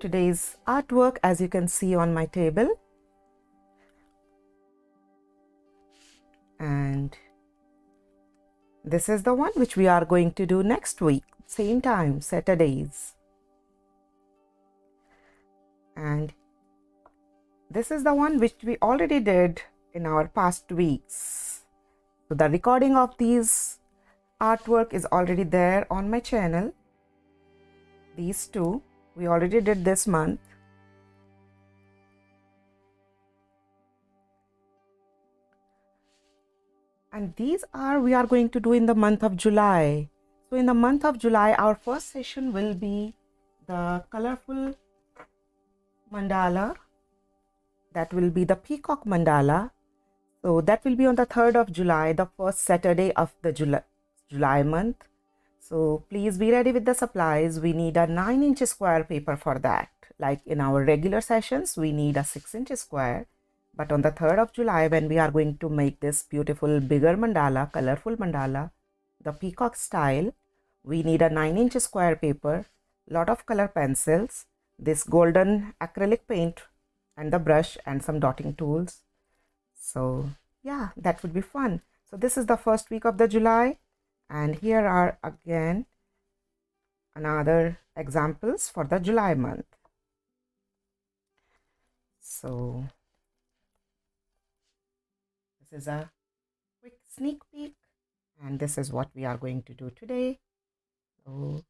today's artwork, as you can see on my table. And this is the one which we are going to do next week, same time, Saturdays. And this is the one which we already did in our past weeks. So the recording of these artwork is already there on my channel. These two we already did this month. And these we are going to do in the month of July. So in the month of July, our first session will be the colorful mandala. That will be the peacock mandala. So that will be on the 3rd of July, the first Saturday of the July month. So please be ready with the supplies. We need a 9-inch square paper for that. Like in our regular sessions, we need a 6-inch square. But on the 3rd of July, when we are going to make this beautiful bigger mandala, colorful mandala, the peacock style, we need a 9-inch square paper, lot of color pencils, this golden acrylic paint and the brush and some dotting tools. So yeah, that would be fun. So this is the first week of the July, and here are again another examples for the July month. So this is a quick sneak peek, and this is what we are going to do today. So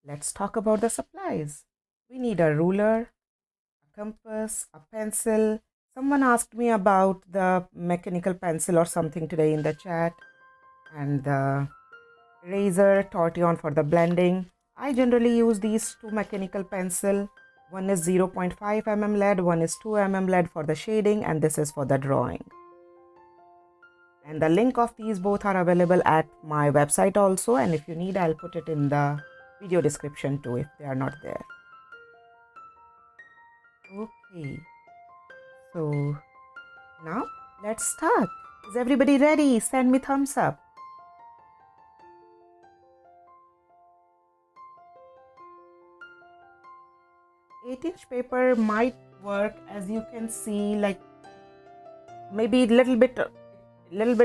let's talk about the supplies. We need a ruler, a compass, a pencil. Someone asked me about the mechanical pencil or something today in the chat, and the eraser, tortillon for the blending. I generally use these two mechanical pencil. One is 0.5 mm lead, one is 2 mm lead for the shading, and this is for the drawing. And the link of these both are available at my website also, and if you need, I'll put it in the video description too if they are not there. Okay, so now let's start. Is everybody ready? Send me thumbs up. 8-inch paper might work. As you can see, like maybe little bit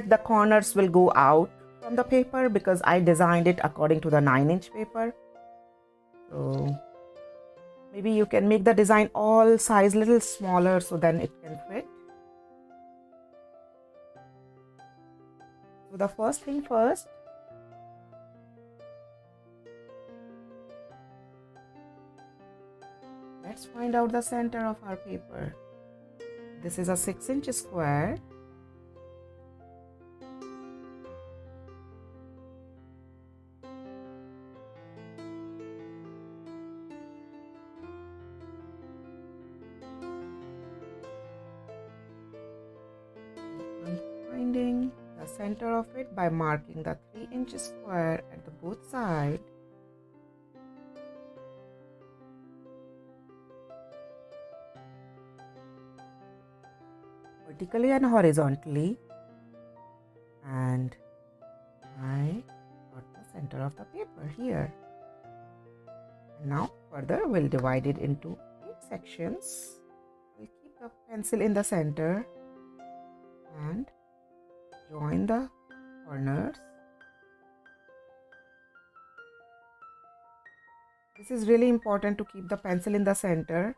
the corners will go out from the paper because I designed it according to the 9-inch paper. So maybe you can make the design all size little smaller so then it can fit. So the first thing first, let's find out the center of our paper. This is a 6-inch square. I'm finding the center of it by marking the 3-inch square at the both sides. Vertically and horizontally, and I got the center of the paper here. And now further we'll divide it into 8 sections. We'll keep the pencil in the center and join the corners. This is really important to keep the pencil in the center.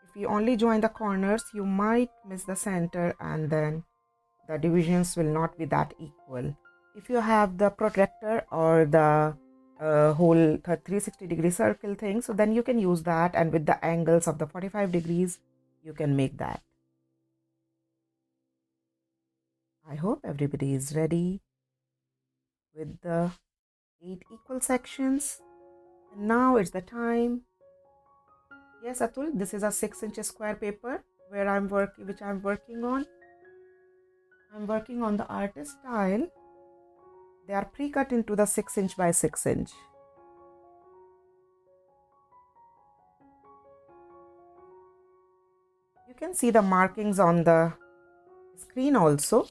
If you only join the corners, you might miss the center and then the divisions will not be that equal. If you have the protractor or the whole 360-degree circle thing, so then you can use that, and with the angles of the 45 degrees, you can make that. I hope everybody is ready with the 8 equal sections. And now it's the time. Yes, Atul, this is a 6-inch square paper which I'm working on. I'm working on the artist style. They are pre-cut into the 6-inch by 6-inch. You can see the markings on the screen also.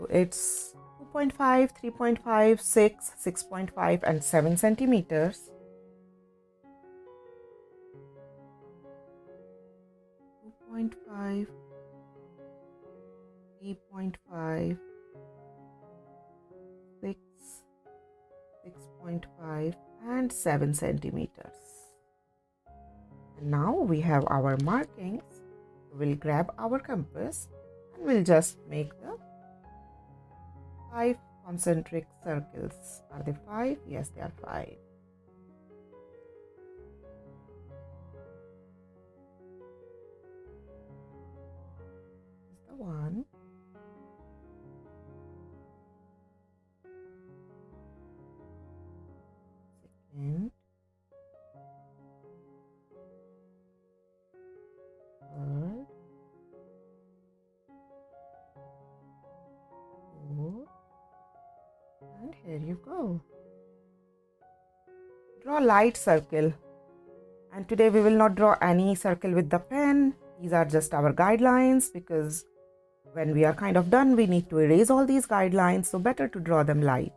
So it's 2.5, 3.5, 6, 6.5 and 7 centimeters. 2.5, 3.5, 6, 6.5 and 7 centimeters. And now we have our markings. We'll grab our compass and we'll just make the 5 concentric circles. Are they 5? Yes, they are 5. This is the one. Second. Third. Fourth. And here you go. Draw a light circle. And today we will not draw any circle with the pen. These are just our guidelines, because when we are kind of done, we need to erase all these guidelines. So better to draw them light.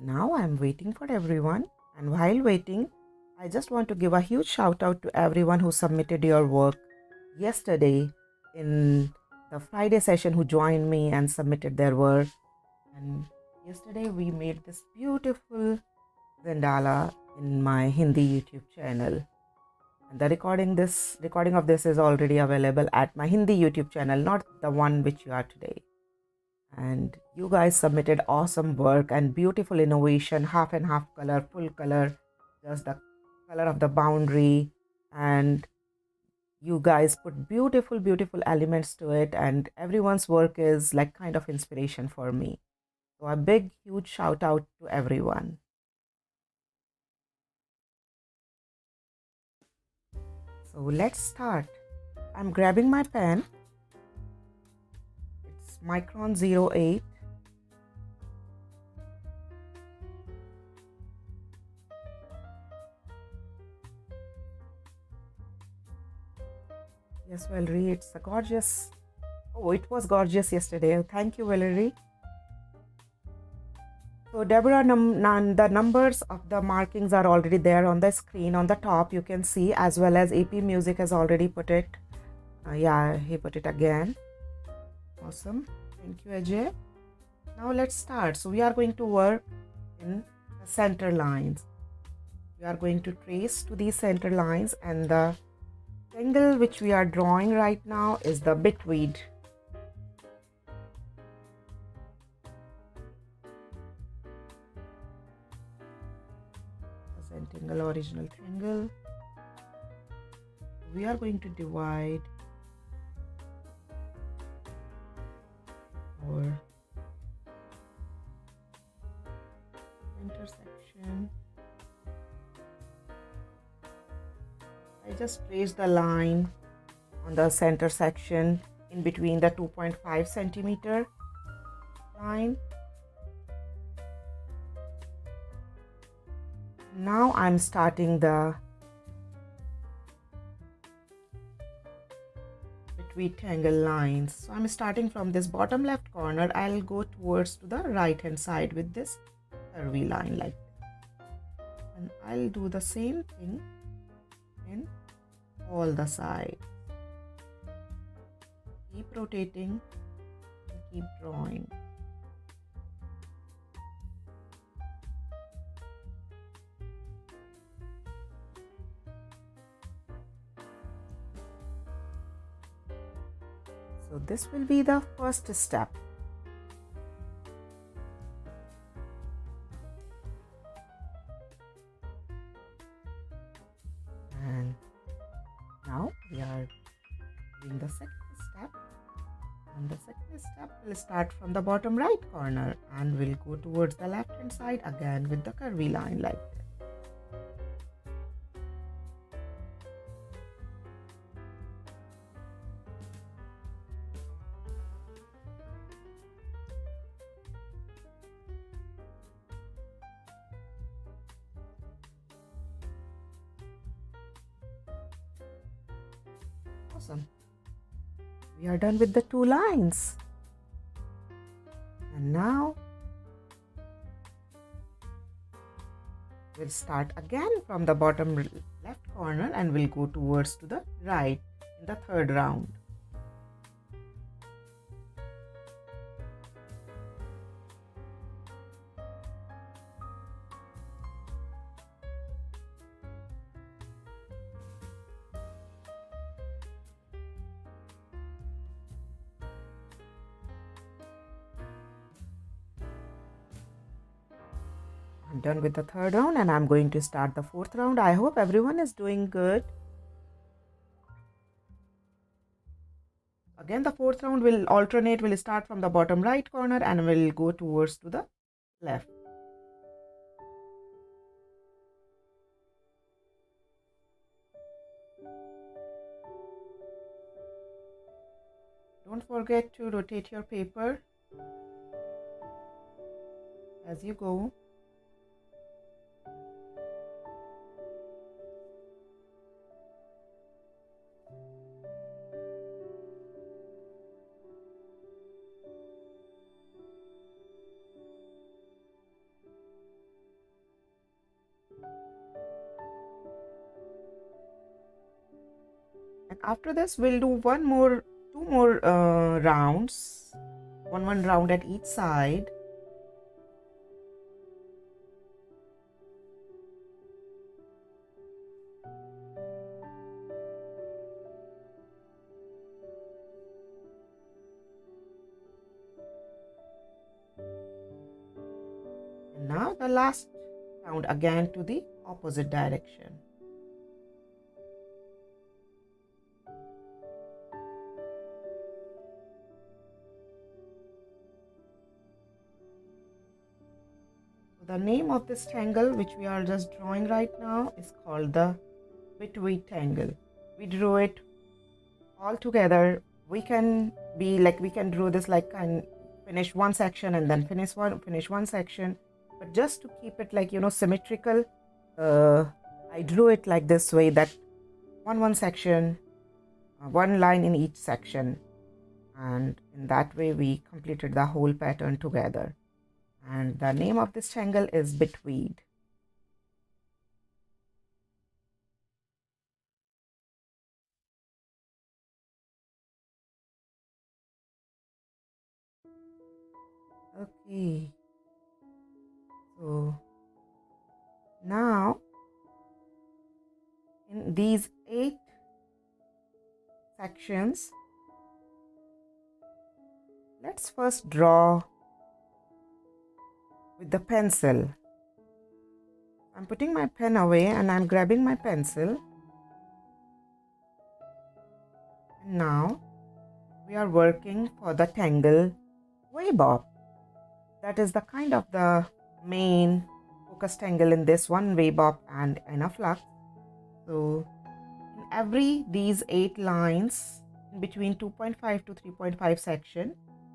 Now I'm waiting for everyone. And while waiting, I just want to give a huge shout out to everyone who submitted your work yesterday in the Friday session, who joined me and submitted their work. And yesterday we made this beautiful Zendala in my Hindi YouTube channel. And the recording of this is already available at my Hindi YouTube channel, not the one which you are today. And you guys submitted awesome work and beautiful innovation, half and half color, full color, just the color of the boundary, and you guys put beautiful elements to it, and everyone's work is like kind of inspiration for me. So a big huge shout out to everyone. So let's start. I'm grabbing my pen. It's Micron 08. Yes, Valerie, it's a gorgeous. Oh, it was gorgeous yesterday. Thank you, Valerie. So, Deborah, the numbers of the markings are already there on the screen on the top. You can see, as well as AP Music has already put it. Yeah, he put it again. Awesome. Thank you, Ajay. Now let's start. So we are going to work in the center lines. We are going to trace to these center lines, and the triangle which we are drawing right now is the bitweed. The Zentangle original triangle. We are going to divide our intersection. I just traced the line on the center section in between the 2.5 centimeter line. Now I'm starting the rectangle lines. So I'm starting from this bottom left corner. I'll go towards to the right hand side with this curvy line like this. And I'll do the same thing in all the sides. Keep rotating and keep drawing. So this will be the first step. And now we are doing the second step. And the second step will start from the bottom right corner and we'll go towards the left hand side again with the curvy line like this. Awesome. We are done with the 2 lines. And now we'll start again from the bottom left corner and we'll go towards to the right in the 3rd round. I'm done with the 3rd round and I'm going to start the 4th round. I hope everyone is doing good. Again, the 4th round will alternate. We'll start from the bottom right corner and we'll go towards to the left. Don't forget to rotate your paper as you go. And after this, we'll do two more rounds, one round at each side. And now the last round again to the opposite direction. The name of this tangle which we are just drawing right now is called the bitweed tangle. We drew it all together. We can draw this like and finish one section and then finish one section, but just to keep it like symmetrical, I drew it like this way, that one section, one line in each section, and in that way we completed the whole pattern together. And the name of this tangle is bitweed. Okay, so now in these 8 sections, let's first draw with the pencil. I'm putting my pen away and I'm grabbing my pencil. And now we are working for the tangle wave bob. That is the kind of the main focus tangle in this one wave bob and in a flux. So in every these 8 lines in between 2.5 to 3.5 section,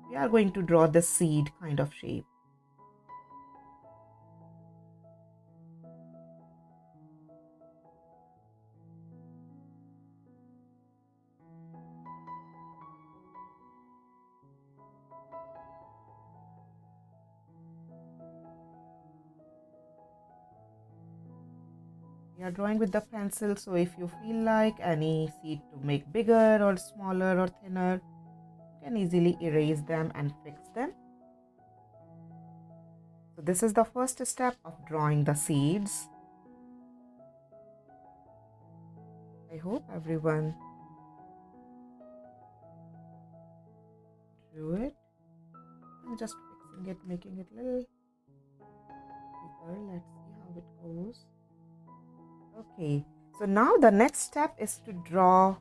we are going to draw the seed kind of shape. We are drawing with the pencil, so if you feel like any seed to make bigger or smaller or thinner, you can easily erase them and fix them. So this is the first step of drawing the seeds. I hope everyone drew it. I'm just fixing it, making it a little bigger. Let's see how it goes. Okay, so now the next step is to draw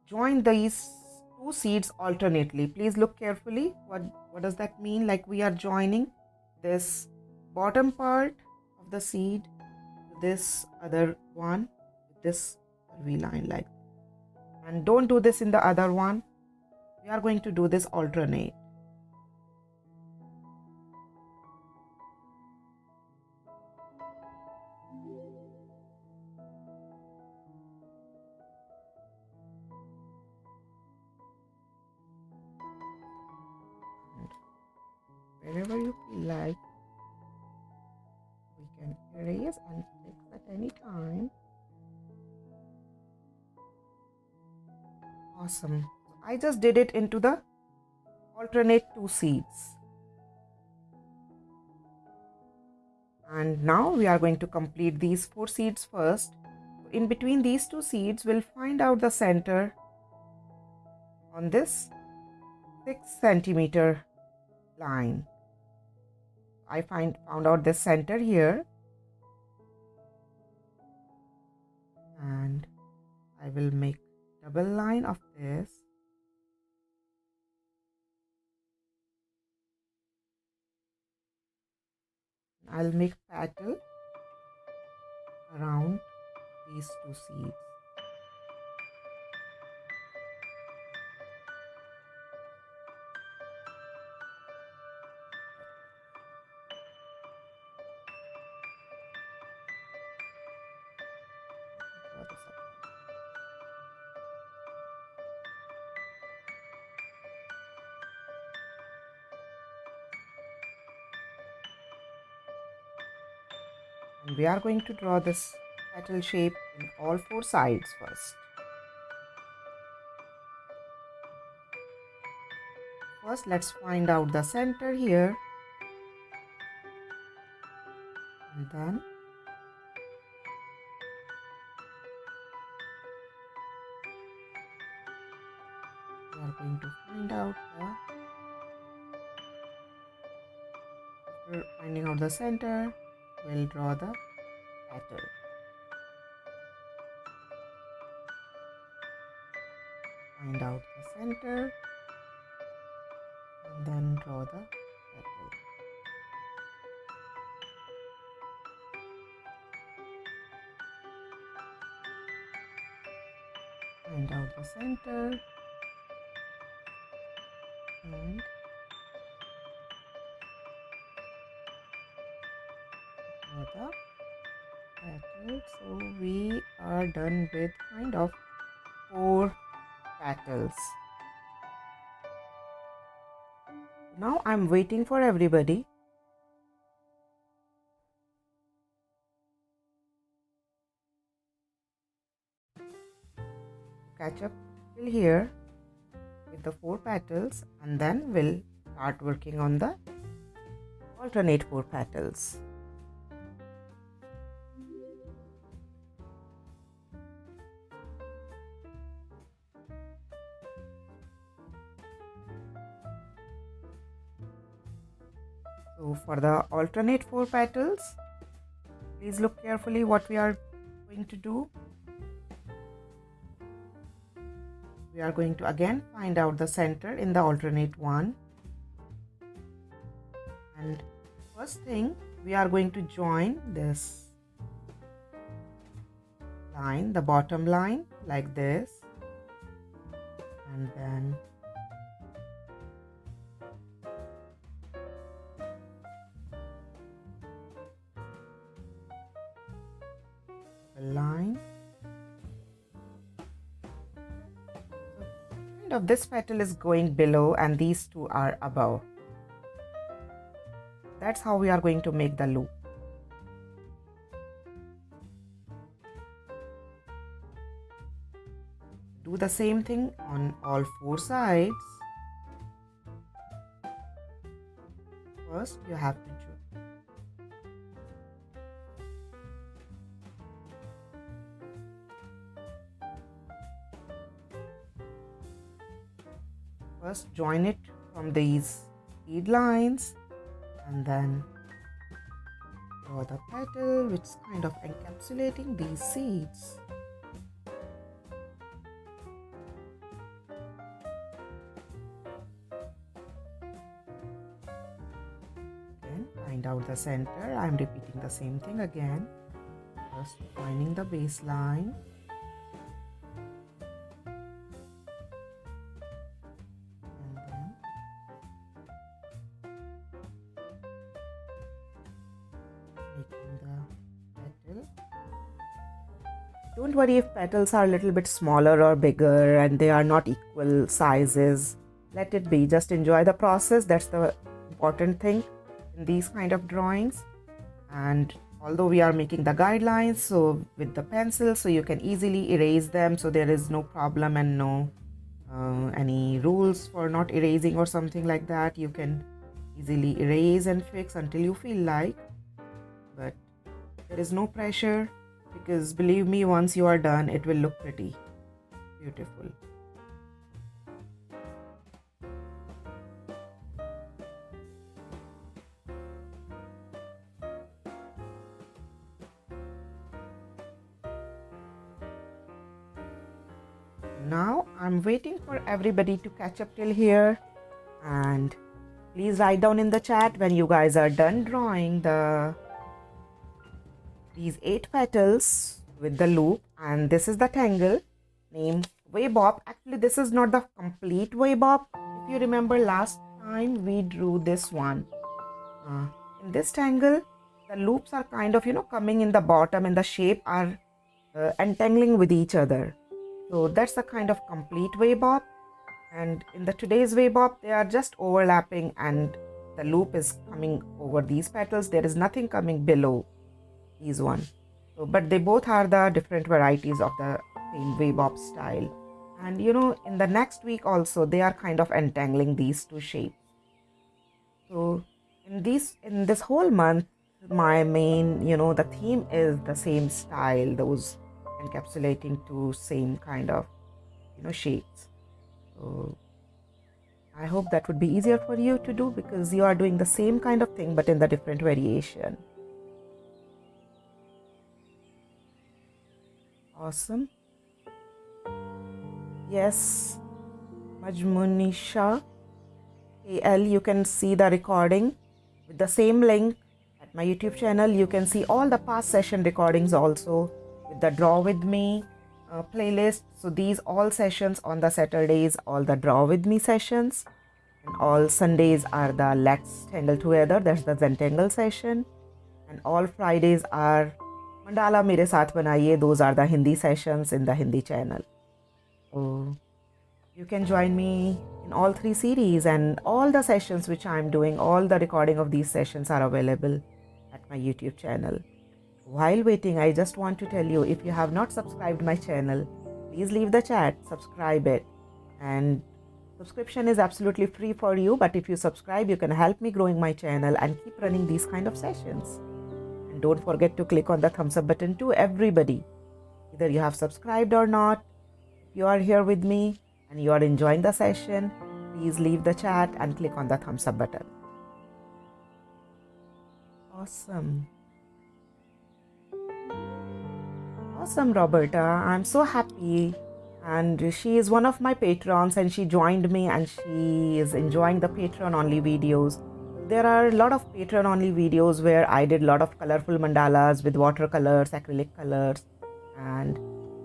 join these 2 seeds alternately. Please look carefully. What does that mean? Like we are joining this bottom part of the seed to this other one, this curvy line like that. And don't do this in the other one. We are going to do this alternate. wherever you feel like. We can erase and fix at any time. Awesome. I just did it into the alternate 2 seeds. And now we are going to complete these 4 seeds first. In between these 2 seeds, we'll find out the center on this 6 centimeter line. I found out this center here, and I will make double line of this. I'll make petal around these 2 seeds. And we are going to draw this petal shape in all 4 sides first. First, let's find out the center here, and then we are going to find out after finding out the center, we'll draw the petal. Find out the center and then draw the petal. Find out the center and draw the petal. So we are done with kind of 4 petals. Now I'm waiting for everybody. Catch up till here with the 4 petals, and then we'll start working on the alternate 4 petals. So for the alternate 4 petals, please look carefully what we are going to do. We are going to again find out the center in the alternate one. And first thing, we are going to join this line, the bottom line, like this. And then a line. So kind of this petal is going below and these 2 are above. That's how we are going to make the loop. Do the same thing on all 4 sides. First, you have to join it from these seed lines, and then draw the petal which is kind of encapsulating these seeds. Again, find out the center. I am repeating the same thing again. First joining the baseline, don't worry if petals are a little bit smaller or bigger and they are not equal sizes. Let it be. Just enjoy the process. That's the important thing in these kind of drawings. And although we are making the guidelines, so with the pencil, so you can easily erase them, so there is no problem and no any rules for not erasing or something like that. You can easily erase and fix until you feel like, but there is no pressure, because believe me, once you are done, it will look pretty beautiful. Now I'm waiting for everybody to catch up till here, and please write down in the chat when you guys are done drawing these 8 petals with the loop. And this is the tangle named wave bob. Actually, this is not the complete wave bob. If you remember, last time we drew this one. In this tangle, the loops are kind of coming in the bottom, and the shape are entangling with each other. So that's the kind of complete wave bob. And in the today's wave bob, they are just overlapping, and the loop is coming over these petals. There is nothing coming below these one. So, but they both are the different varieties of the same wave bob style. And in the next week also, they are kind of entangling these two shapes. So in this whole month, my main the theme is the same style, those encapsulating two same kind of shapes. So I hope that would be easier for you to do, because you are doing the same kind of thing but in the different variation. Awesome. Yes, Majmunisha KL, you can see the recording with the same link at my YouTube channel. You can see all the past session recordings also with the Draw With Me playlist. So these all sessions on the Saturdays, all the Draw With Me sessions, and all Sundays are the Let's Tangle Together, that's the Zentangle session, and all Fridays are Mandala Mere Saath Banaiye, those are the Hindi sessions in the Hindi channel. So you can join me in all 3 series, and all the sessions which I am doing, all the recording of these sessions are available at my YouTube channel. While waiting, I just want to tell you, if you have not subscribed my channel, please leave the chat, subscribe it. And subscription is absolutely free for you, but if you subscribe, you can help me growing my channel and keep running these kind of sessions. And don't forget to click on the thumbs up button too, everybody. Either you have subscribed or not, if you are here with me and you are enjoying the session, please leave the chat and click on the thumbs up button. Awesome. Awesome, Roberta. I'm so happy. And she is one of my patrons, and she joined me, and she is enjoying the Patreon only videos. There are a lot of Patreon only videos where I did a lot of colorful mandalas with watercolors, acrylic colors, and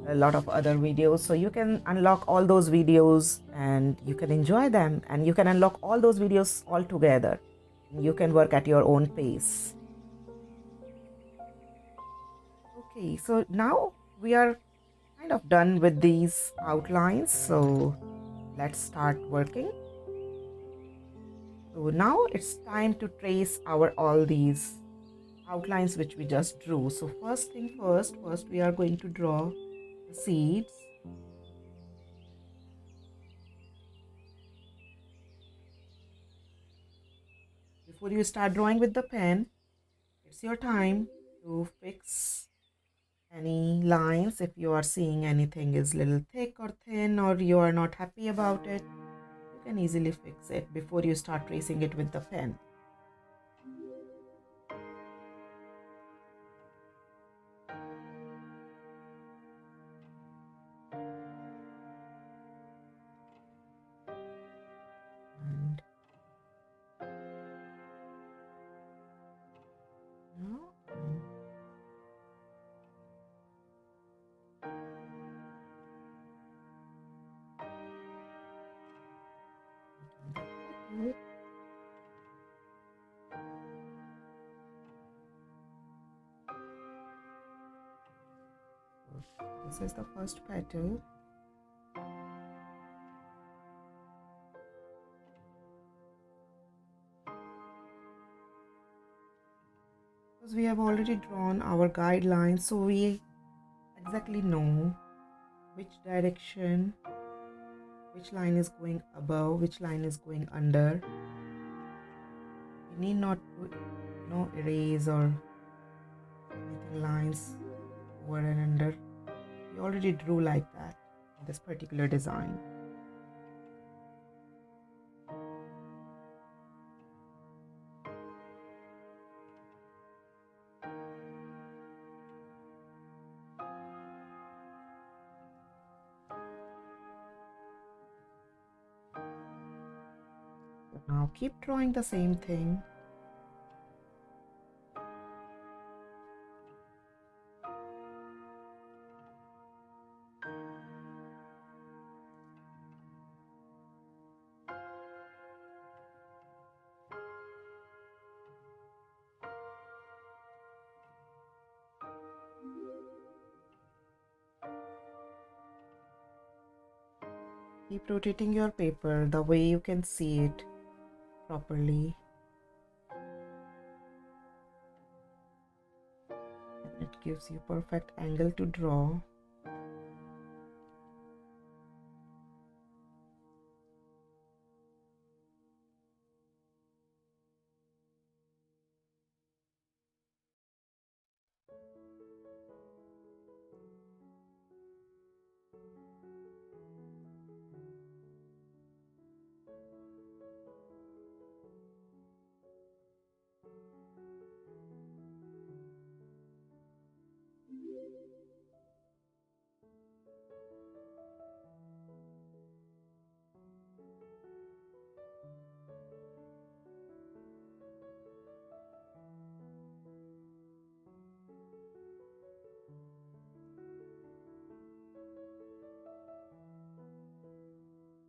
a lot of other videos. So you can unlock all those videos and you can enjoy them, and you can unlock all those videos all together. You can work at your own pace. Okay, so now we are kind of done with these outlines, so let's start working. So now it's time to trace all these outlines which we just drew. So first thing first we are going to draw the seeds. Before you start drawing with the pen, it's your time to fix any lines. If you are seeing anything is little thick or thin, or you are not happy about it, you can easily fix it before you start tracing it with the pen. And now this is the first petal. already drawn our guidelines, so we exactly know which direction, which line is going above, which line is going under. We need not to erase or anything lines over and under. We already drew like that in this particular design. Now keep drawing the same thing. Keep rotating your paper the way you can see it properly. It gives you perfect angle to draw.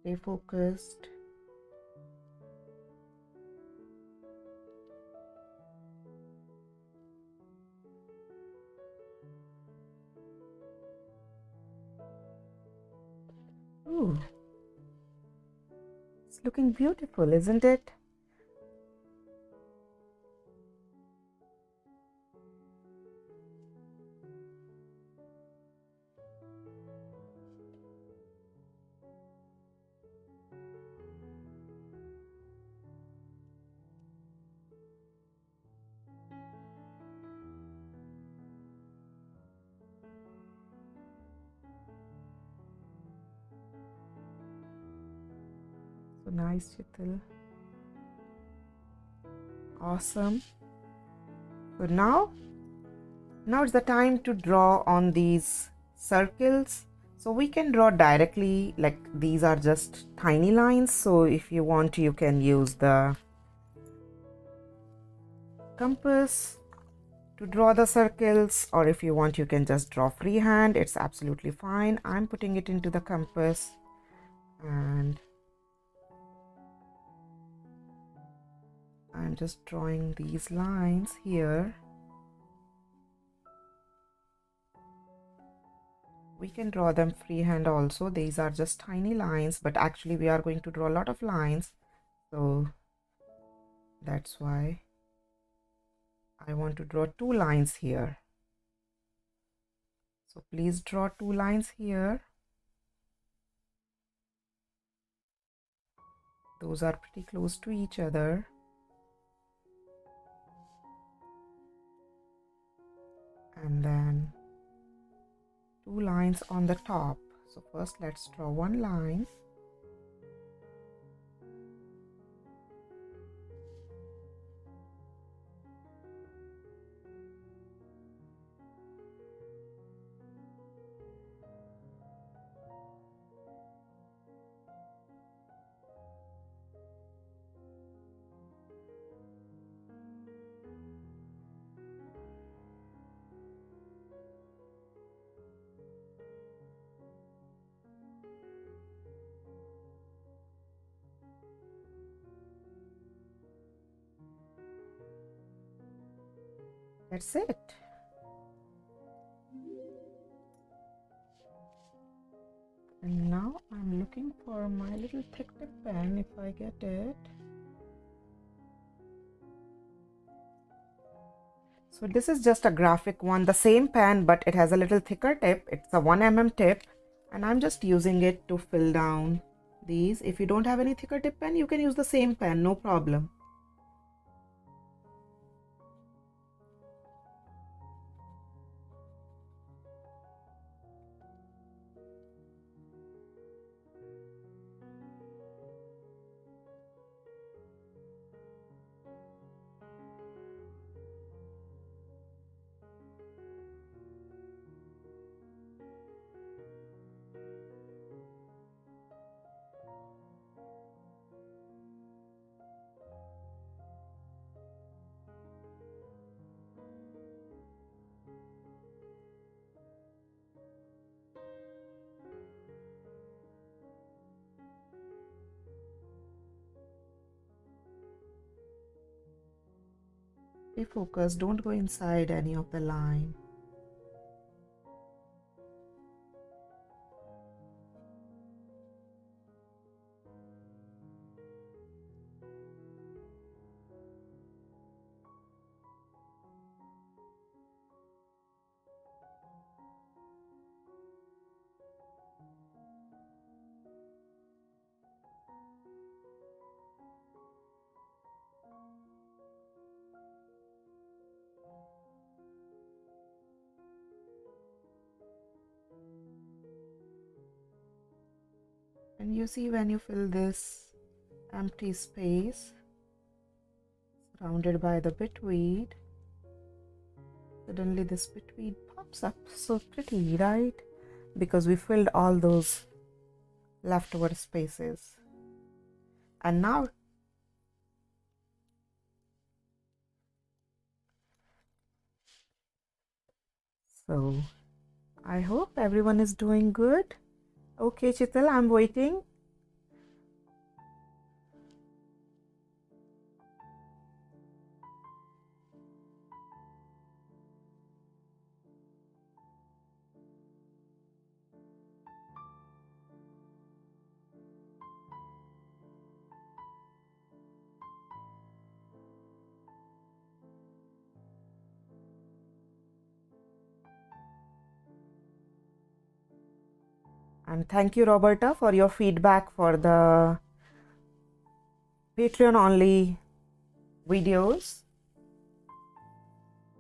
Stay focused. Ooh, it's looking beautiful, isn't it? So nice, Chital. Awesome. So now it's the time to draw on these circles. So we can draw directly, like these are just tiny lines. So if you want, you can use the compass to draw the circles, or if you want, you can just draw freehand. It's absolutely fine. I'm putting it into the compass and I'm just drawing these lines here. We can draw them freehand also. These are just tiny lines, but actually we are going to draw a lot of lines. So that's why I want to draw 2 lines here. So please draw 2 lines here. Those are pretty close to each other. And then 2 lines on the top. So first let's draw 1 line. That's it. And now I'm looking for my little thick tip pen, if I get it. So So this is just a graphic one, the same pen, but it has a little thicker tip. It's a 1 mm tip, and I'm just using it to fill down these. If you don't have any thicker tip pen, you can use the same pen, no problem. Be focused, don't go inside any of the line. And you see, when you fill this empty space surrounded by the bitweed, suddenly this bitweed pops up. So pretty, right? Because we filled all those leftover spaces. And now so I hope everyone is doing good. Okay, Chital, I'm waiting. And thank you, Roberta, for your feedback for the Patreon only videos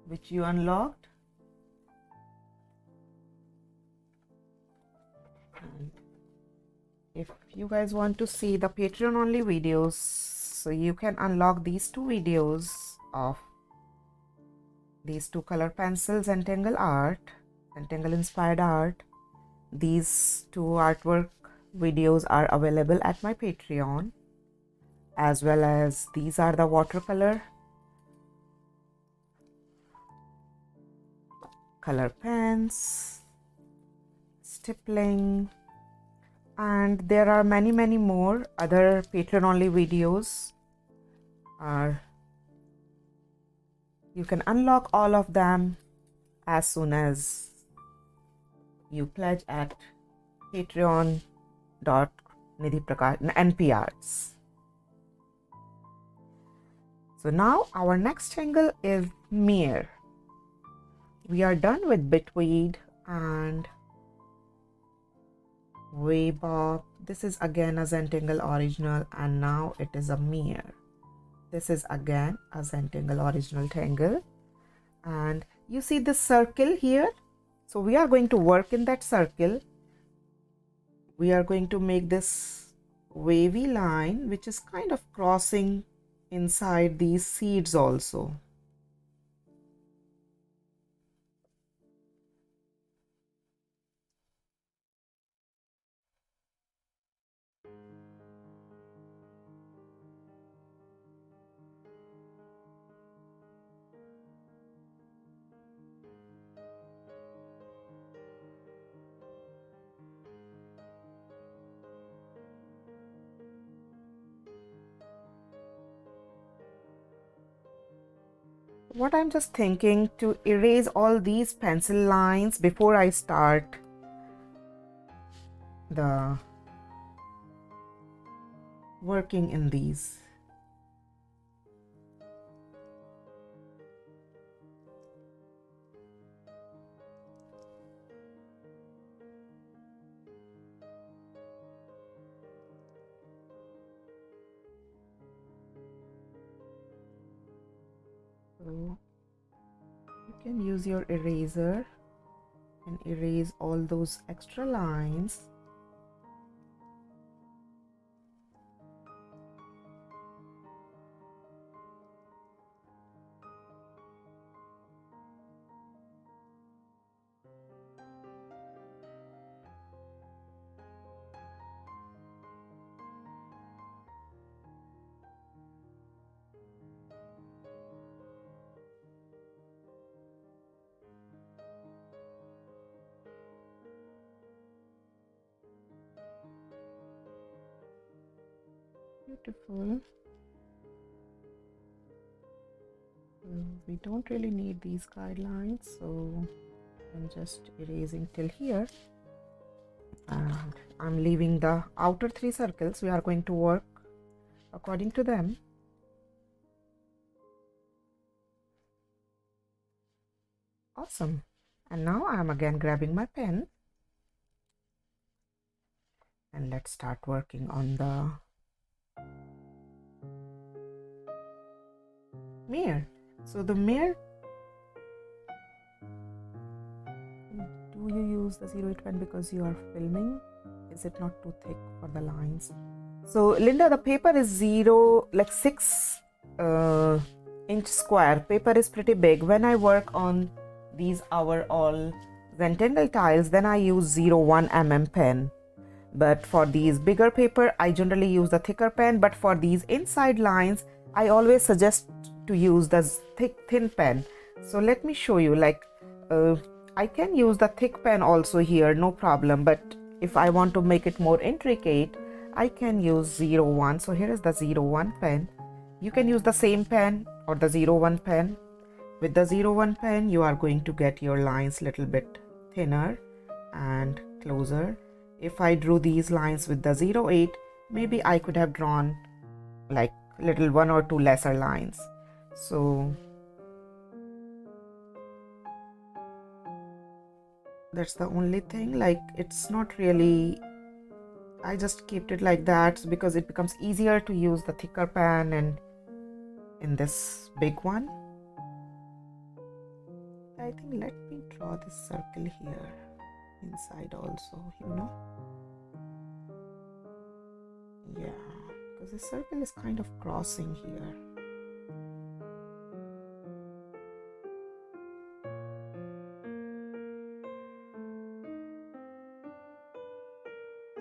which you unlocked. And if you guys want to see the Patreon only videos, so you can unlock these two videos of these two color pencils, Zentangle art, Zentangle inspired art. These two artwork videos are available at my Patreon, as well as these are the watercolor color pens, stippling, and there are many more other Patreon only videos. You can unlock all of them as soon as you pledge at patreon.Nidhi Prakash NPRs. So now our next angle is mirror. We are done with bitweed and wave up. This is again a Zentangle original, and now it is a mirror. This is again a Zentangle original tangle, and you see this circle here. So we are going to work in that circle. We are going to make this wavy line which is kind of crossing inside these seeds also. What I'm just thinking to erase all these pencil lines before I start the working in these. So you can use your eraser and erase all those extra lines. Beautiful. We don't really need these guidelines, so I'm just erasing till here, and I'm leaving the outer 3 circles. We are going to work according to them. Awesome. And now I'm again grabbing my pen, and let's start working on the mirror. So the mirror, do you use the 08 pen because you are filming? Is it not too thick for the lines? So Linda, the paper is 6 inch square. Paper is pretty big. When I work on these our all Zentangle tiles, then I use 01 mm pen. But for these bigger paper, I generally use the thicker pen. But for these inside lines, I always suggest to use the thin pen. So let me show you, I can use the thick pen also here, no problem. But if I want to make it more intricate, I can use 01. So here is the 01 pen. You can use the same pen or the 01 pen. With the 01 pen, you are going to get your lines little bit thinner and closer. If I drew these lines with the 08, maybe I could have drawn like little 1 or 2 lesser lines. So that's the only thing. Like, it's not really, I just kept it like that because it becomes easier to use the thicker pen and in this big one. I think let me draw this circle here inside also, yeah, because the circle is kind of crossing here.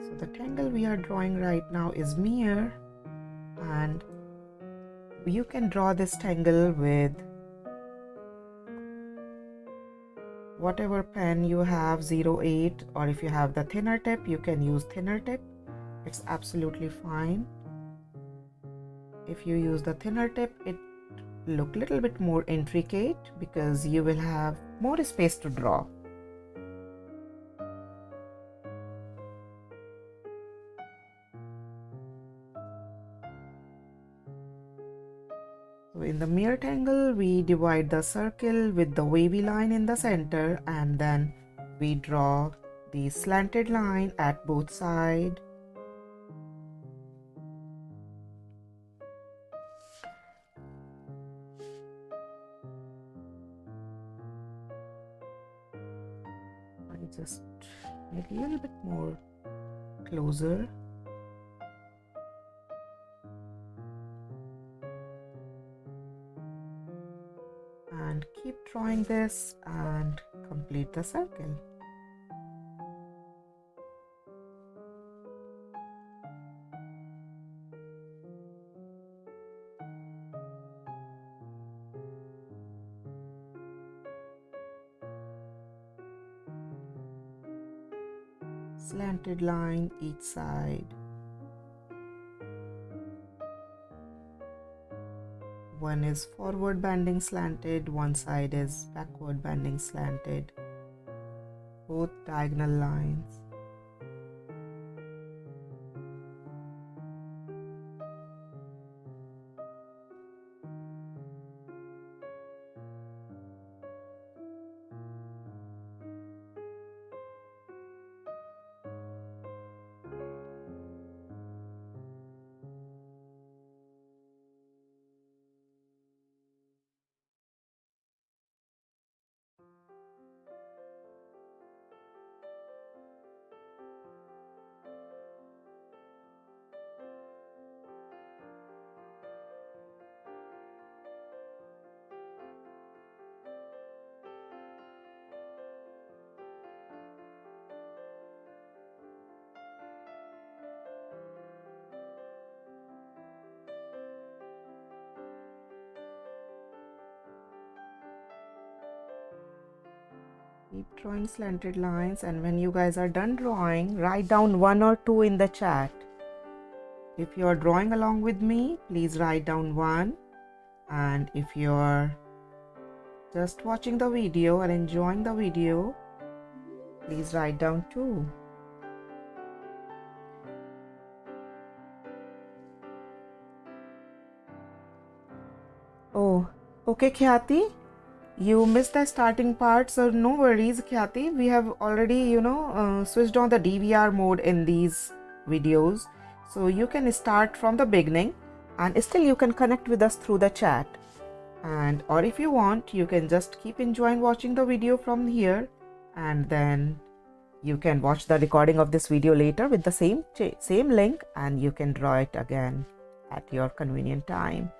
So the tangle we are drawing right now is mirror, and you can draw this tangle with whatever pen you have, 08, or if you have the thinner tip, you can use thinner tip. It's absolutely fine. If you use the thinner tip, it look a little bit more intricate because you will have more space to draw. So in the mirror tangle, we divide the circle with the wavy line in the center, and then we draw the slanted line at both sides. I just make a little bit more closer. And keep drawing this and complete the circle. Slanted line each side. One is forward bending slanted, one side is backward bending slanted. Both diagonal lines. Keep drawing slanted lines, and when you guys are done drawing, write down 1 or 2 in the chat. If you are drawing along with me, please write down 1, and if you are just watching the video and enjoying the video, please write down 2. Oh, okay, Khyati. You missed the starting part, so no worries, Khyati. We have already, switched on the DVR mode in these videos. So you can start from the beginning, and still you can connect with us through the chat. And or if you want, you can just keep enjoying watching the video from here, and then you can watch the recording of this video later with the same link, and you can draw it again at your convenient time.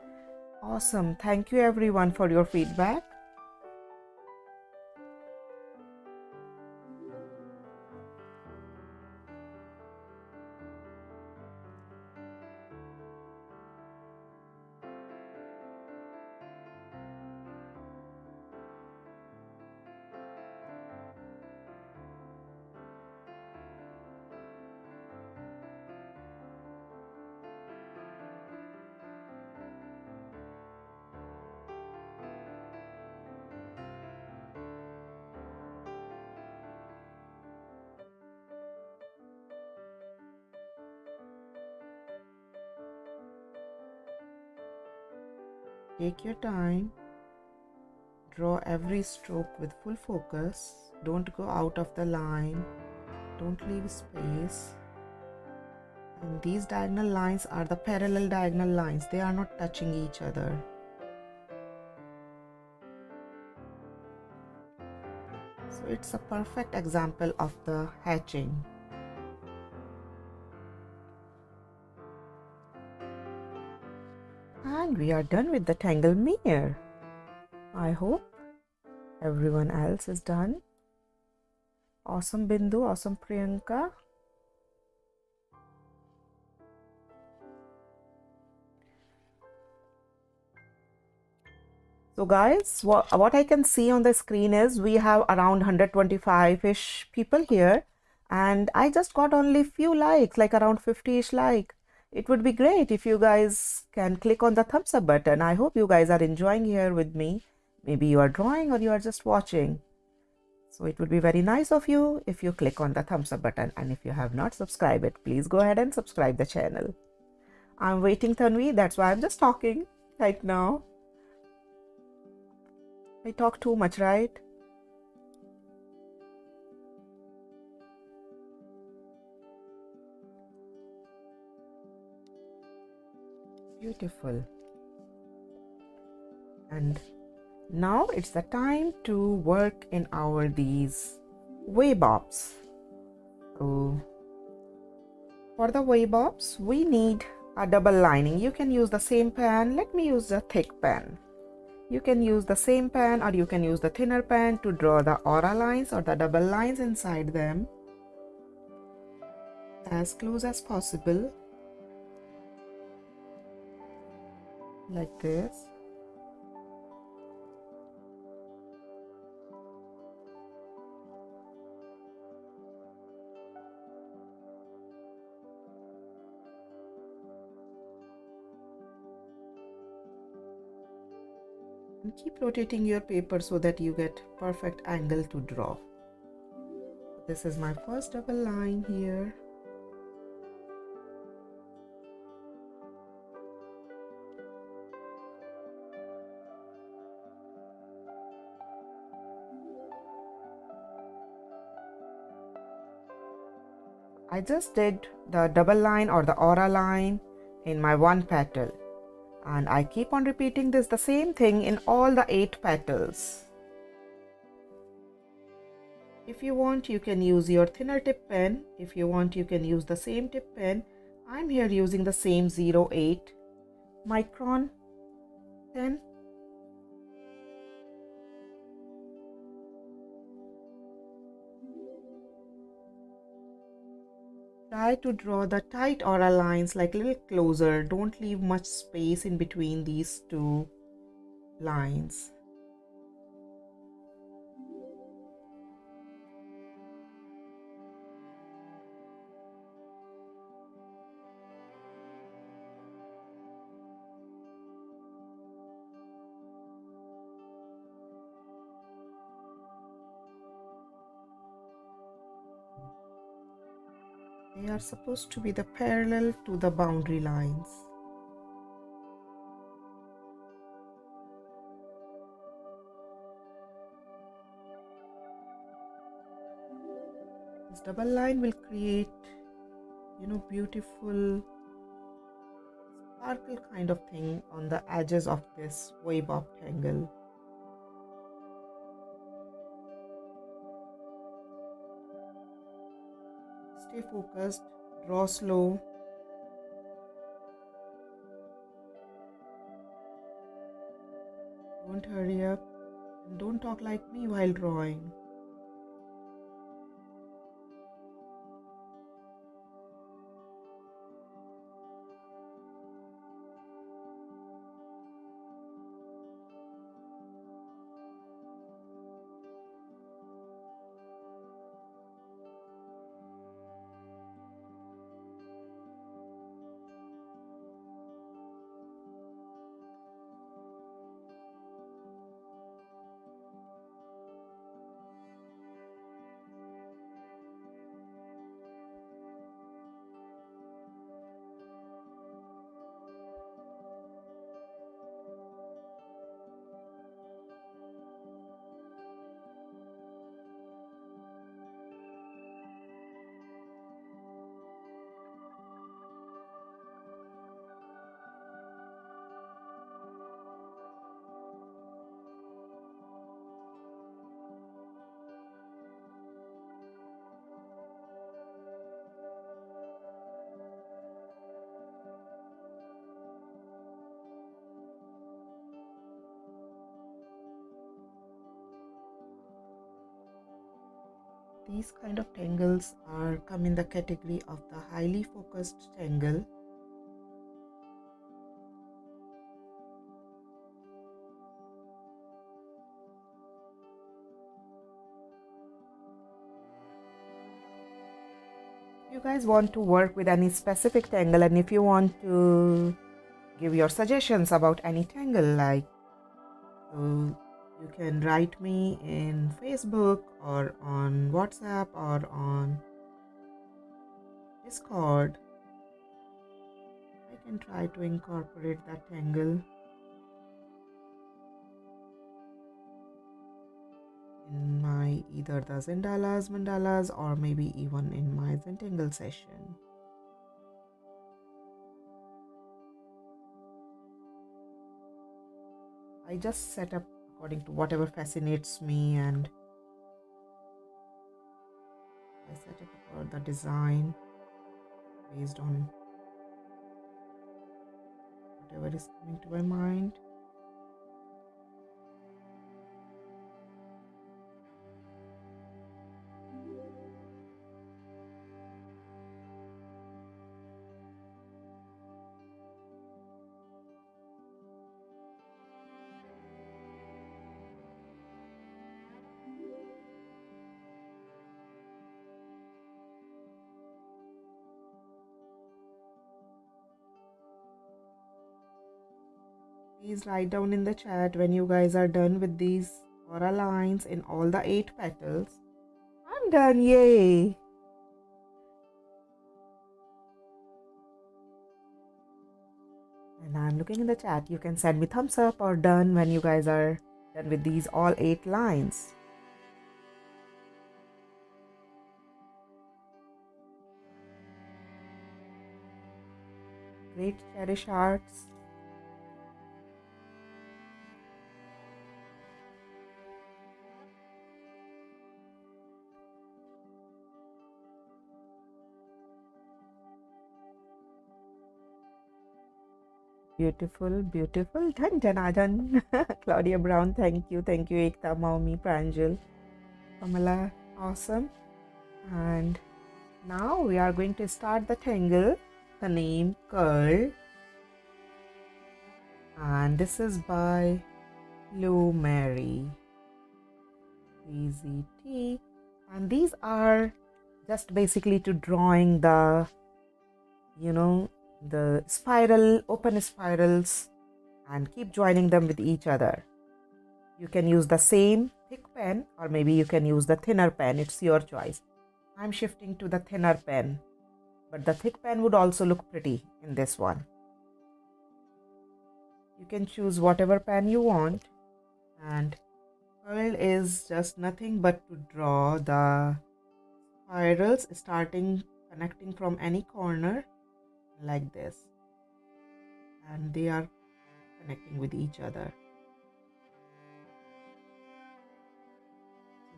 Awesome. Thank you everyone for your feedback. Take your time. Draw every stroke with full focus. Don't go out of the line. Don't leave space. And these diagonal lines are the parallel diagonal lines. They are not touching each other. So it's a perfect example of the hatching. And we are done with the tangle mirror. I hope everyone else is done. Awesome Bindu, awesome Priyanka. So guys, what I can see on the screen is we have around 125-ish people here, and I just got only few likes, like around 50-ish like. It would be great if you guys can click on the thumbs up button. I hope you guys are enjoying here with me. Maybe you are drawing or you are just watching. So it would be very nice of you if you click on the thumbs up button, and if you have not subscribed it, please go ahead and subscribe the channel. I'm waiting, Tanvi, that's why I'm just talking right now. I talk too much, right? Beautiful. And now it's the time to work in these wave bobs. So for the wave bobs, we need a double lining. You can use the same pen. Let me use a thick pen. You can use the same pen or you can use the thinner pen to draw the aura lines or the double lines inside them as close as possible, like this. And keep rotating your paper so that you get perfect angle to draw. This is my first double line here. I just did the double line or the aura line in my one petal. And I keep on repeating this the same thing in all the 8 petals. If you want, you can use your thinner tip pen. If you want, you can use the same tip pen. I'm here using the same 08 micron pen. Try to draw the tight aura lines like a little closer. Don't leave much space in between these 2 lines. They are supposed to be the parallel to the boundary lines. This double line will create, beautiful sparkle kind of thing on the edges of this wave of tangle. Stay focused, draw slow. Don't hurry up and don't talk like me while drawing. These kind of tangles come in the category of the highly focused tangle. If you guys want to work with any specific tangle, and if you want to give your suggestions about any tangle, like you can write me in Facebook or on WhatsApp or on Discord. I can try to incorporate that tangle in my either the Zendalas, Mandalas, or maybe even in my Zentangle session. I just set up according to whatever fascinates me, and I set up for the design based on whatever is coming to my mind. Please write down in the chat when you guys are done with these aura lines in all the 8 petals. I'm done, yay! And I'm looking in the chat. You can send me thumbs up or done when you guys are done with these all 8 lines. Great cherish hearts. Beautiful, beautiful. Done, done. Claudia Brown, thank you. Thank you, Ekta, Maumi, Pranjal, Kamala. Awesome. And now we are going to start the tangle. The name Curl. And this is by Lou Mary. EZT. And these are just basically to drawing the, the spiral, open spirals, and keep joining them with each other. You can use the same thick pen, or maybe you can use the thinner pen. It's your choice. I'm shifting to the thinner pen but the thick pen would also look pretty in this one. You can choose whatever pen you want, and curl is just nothing but to draw the spirals starting connecting from any corner like this, and they are connecting with each other.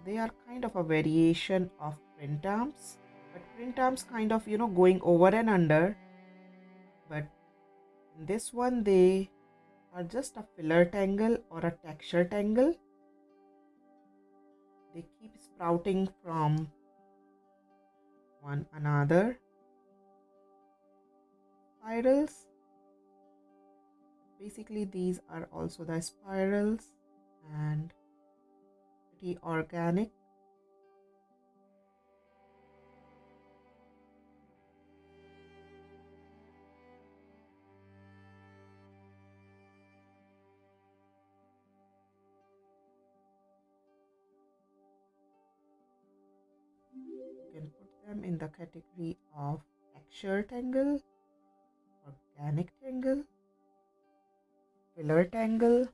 They are kind of a variation of print arms, but print arms kind of going over and under, but in this one they are just a filler tangle or a texture tangle. They keep sprouting from one another spirals. Basically these are also the spirals and pretty organic. You can put them in the category of texture tangle, organic tangle, filler tangle,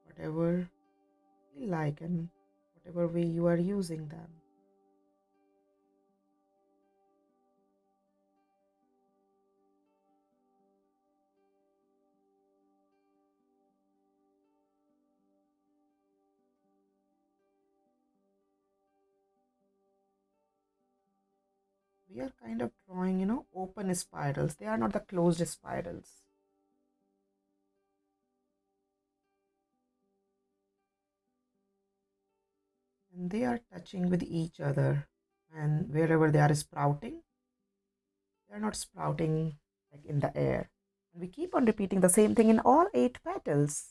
whatever you like and whatever way you are using them. We are kind of drawing, open spirals. They are not the closed spirals. And they are touching with each other. And wherever they are sprouting, they are not sprouting like in the air. And we keep on repeating the same thing in all 8 petals.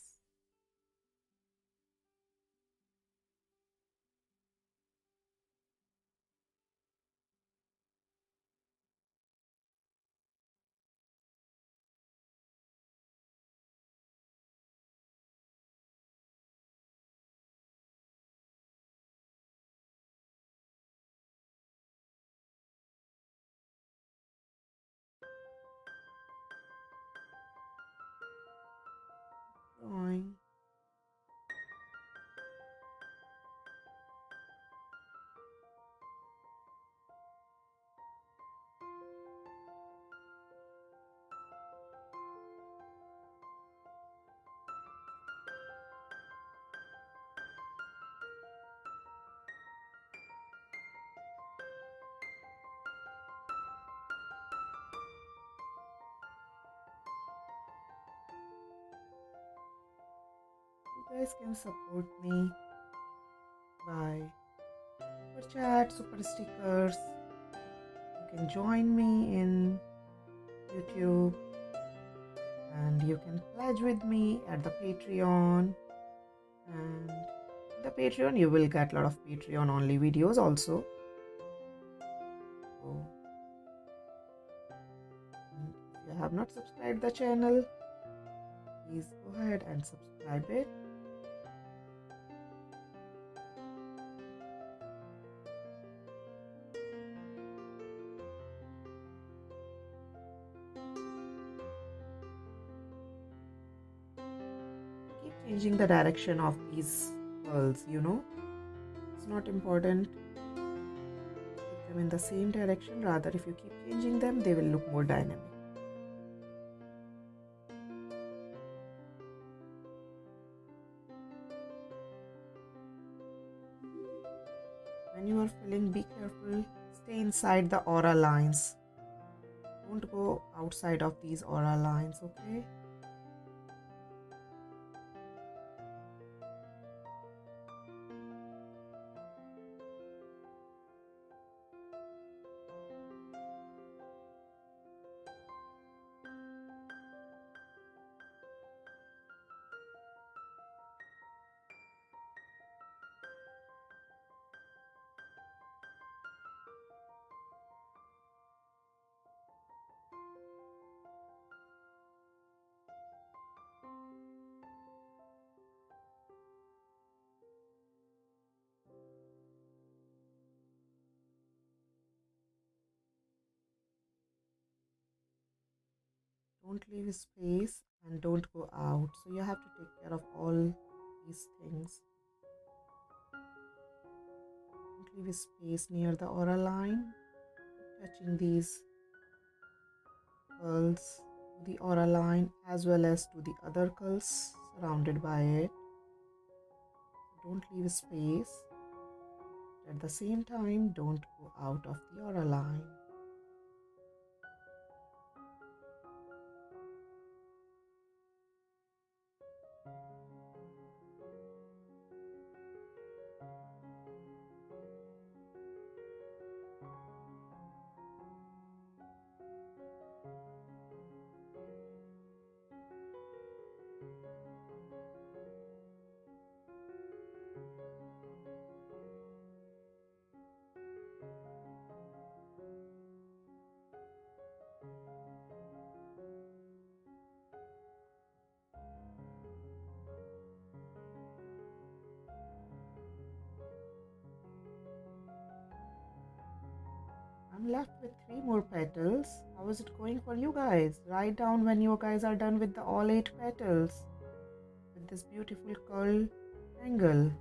Drawing. You guys can support me by super chat, super stickers. You can join me in YouTube, and you can pledge with me at the Patreon. And the Patreon you will get a lot of Patreon only videos also. So, if you have not subscribed the channel, please go ahead and subscribe it. Keep changing the direction of these pearls, it's not important keep them in the same direction. Rather, if you keep changing them, they will look more dynamic. When you are filling, be careful, stay inside the aura lines. Don't go outside of these aura lines, okay? Don't leave space and don't go out. So you have to take care of all these things. Don't leave space near the aura line. Touching these curls to the aura line as well as to the other curls surrounded by it. Don't leave space. At the same time, don't go out of the aura line. I'm left with 3 more petals. How is it going for you guys? Write down when you guys are done with the all 8 petals with this beautiful curl angle.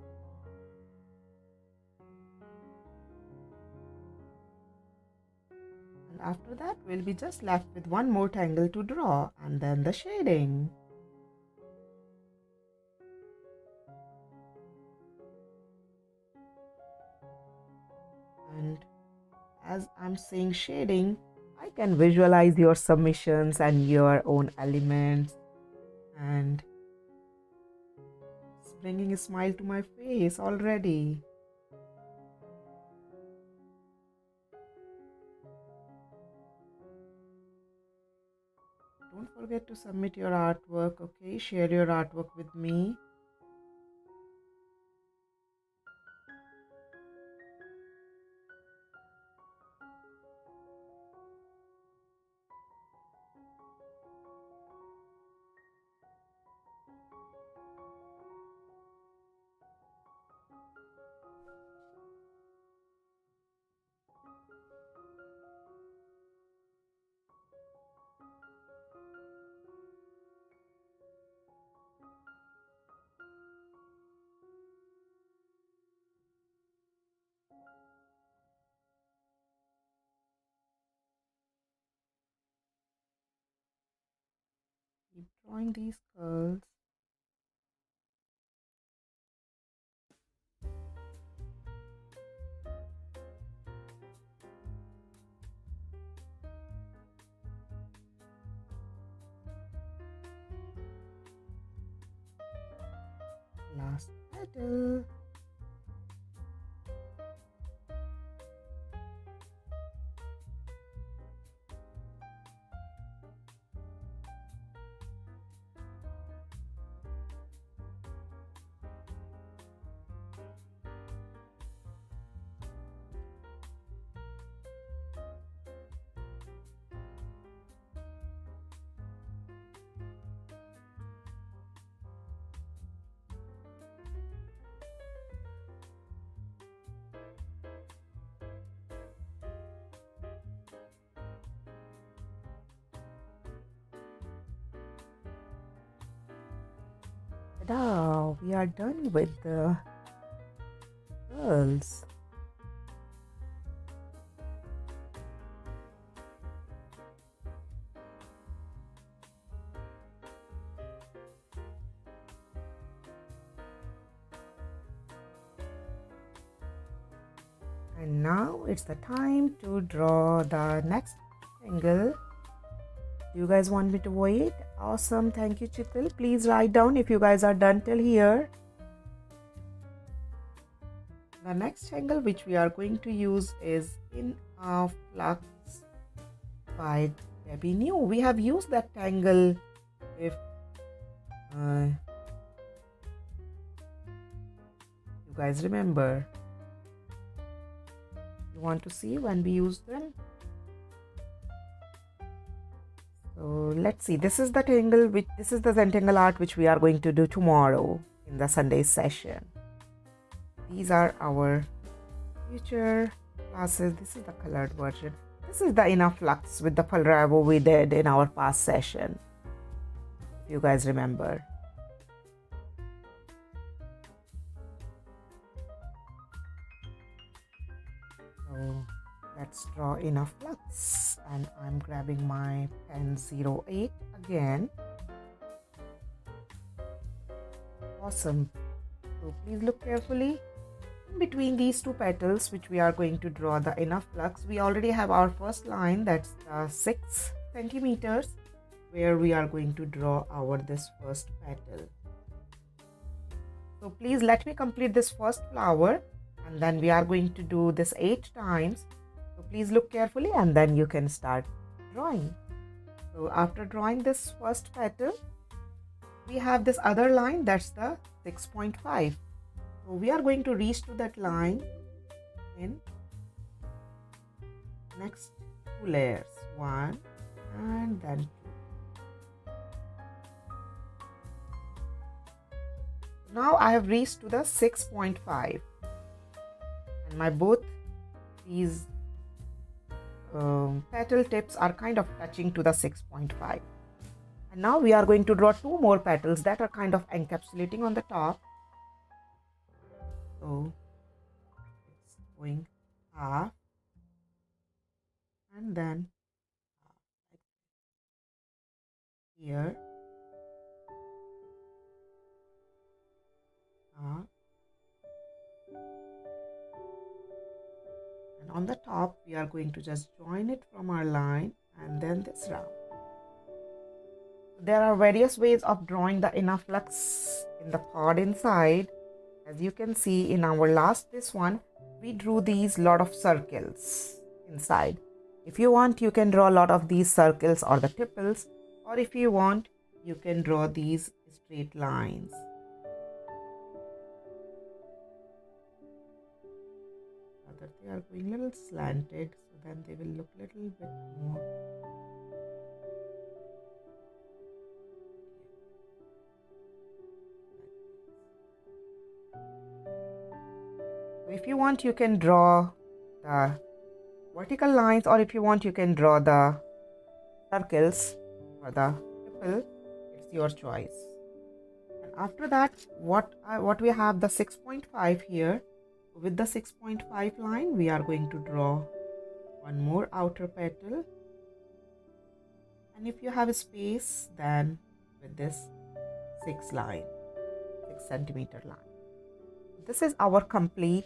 And after that, we'll be just left with 1 more tangle to draw and then the shading. And as I'm saying shading, I can visualize your submissions and your own elements, and it's bringing a smile to my face already. Don't forget to submit your artwork, okay? Share your artwork with me. Keep drawing these curls. Last petal. Now we are done with the curls. And now it's the time to draw the next angle. Do you guys want me to wait? Awesome. Thank you, Chital. Please write down if you guys are done till here. The next angle which we are going to use is In a Flux by Debbie New. We have used that angle if you guys remember. You want to see when we use them? So let's see. This is the tangle this is the Zentangle art which we are going to do tomorrow in the Sunday session. These are our future classes. This is the colored version. This is the inner flux with the Falravo we did in our past session, if you guys remember. So let's draw inner flux, and I'm grabbing my pen 08 again. Awesome. So please look carefully. In between these two petals which we are going to draw the inner flux, we already have our first line, that's 6 centimeters, where we are going to draw our this first petal. So please let me complete this first flower, and then we are going to do this 8 times. So please look carefully, and then you can start drawing. So after drawing this first petal, we have this other line, that's the 6.5. So we are going to reach to that line in next 2 layers, 1 and then 2. Now I have reached to the 6.5, and my both these petal tips are kind of touching to the 6.5. And now we are going to draw 2 more petals that are kind of encapsulating on the top. So it's going half and then half, like here, half, and on the top we are going to just join it from our line and then this round. There are various ways of drawing the inner flux in the pod inside. As you can see in our this one, we drew these lot of circles inside. If you want, you can draw a lot of these circles or the tipples, or if you want, you can draw these straight lines. Rather, they are going a little slanted, so then they will look a little bit more. If you want, you can draw the vertical lines, or if you want, you can draw the circles or the tipple. It's your choice. And after that, what we have the 6.5 here. With the 6.5 line, we are going to draw one more outer petal. And if you have a space, then with this 6 centimeter line. This is our complete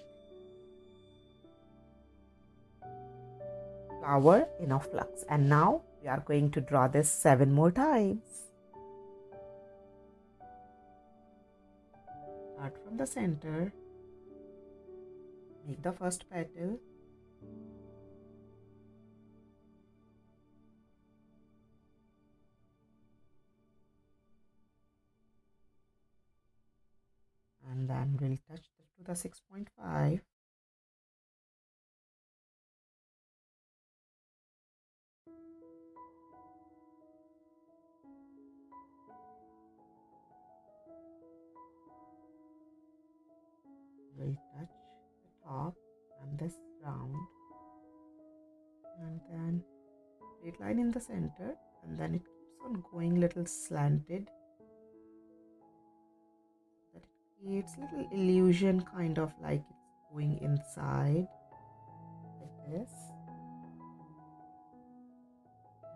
flower inner flux, and now we are going to draw this 7 more times. Start from the center, make the first petal, and then we'll touch to the 6.5. We'll touch the top and this round, and then straight line in the center, and then it keeps on going little slanted, that it creates little illusion, kind of like it's going inside like this,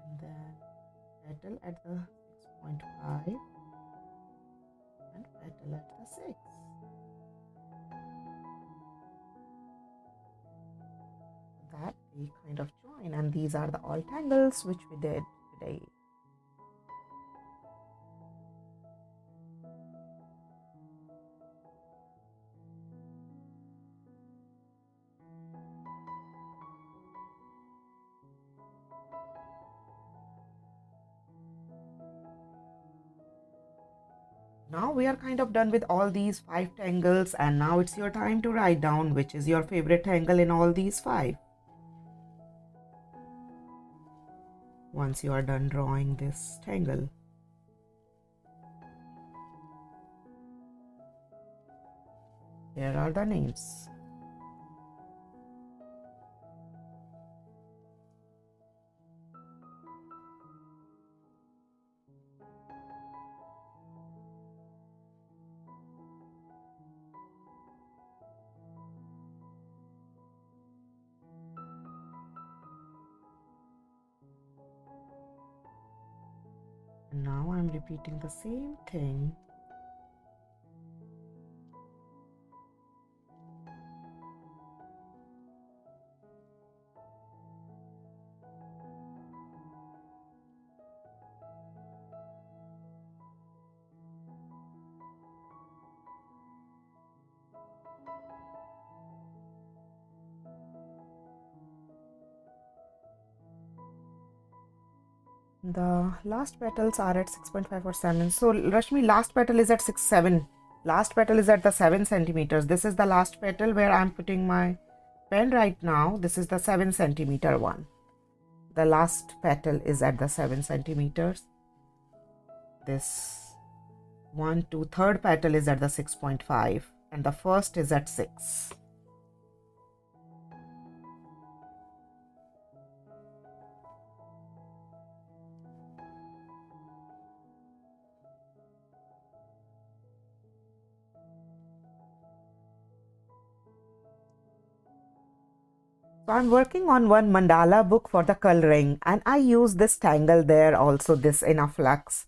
and then petal at the 6.5 and petal at the 6. That they kind of join, and these are the all tangles which we did today. Now we are kind of done with all these 5 tangles, and now it's your time to write down which is your favorite tangle in all these 5. Once you are done drawing this tangle, here are the names. And now I'm repeating the same thing. The last petals are at 6.5 or 7. So Rashmi, last petal is at 6, 7. Last petal is at the 7 centimeters. This is the last petal where I'm putting my pen right now. This is the 7 centimeter one. The last petal is at the 7 centimeters. This 1, 2, third petal is at the 6.5 and the first is at 6. So I'm working on one mandala book for the coloring, and I use this tangle there, also this in a flux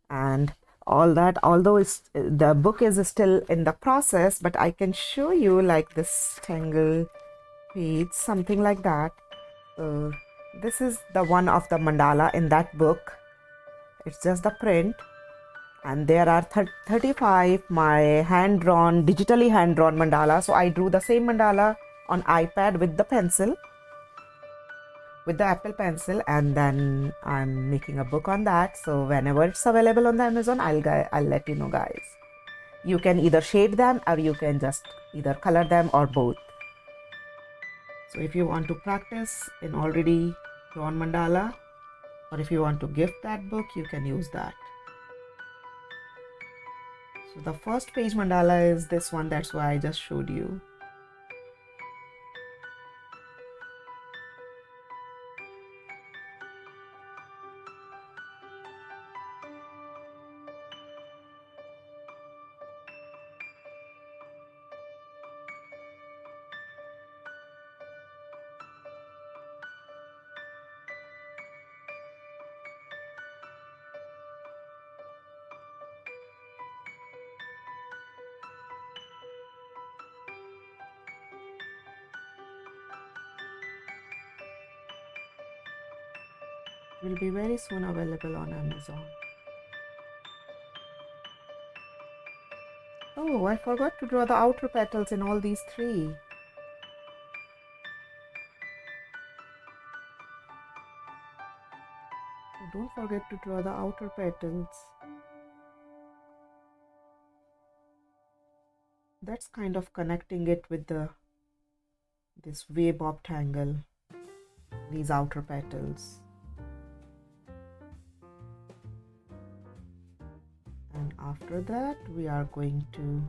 and all that. Although the book is still in the process, but I can show you like this tangle page, something like that. So this is the one of the mandala in that book. It's just the print, and there are 35 my hand-drawn, digitally hand-drawn mandala. So I drew the same mandala on iPad with the pencil, with the Apple Pencil, and then I'm making a book on that. So whenever it's available on the Amazon, I'll let you know, guys. You can either shade them or you can just either color them or both. So if you want to practice in already drawn mandala, or if you want to gift that book, you can use that. So the first page mandala is this one. That's why I just showed you. Will be very soon available on Amazon. Oh, I forgot to draw the outer petals in all these three. So don't forget to draw the outer petals. That's kind of connecting it with this wave tangle, these outer petals. And after that, we are going to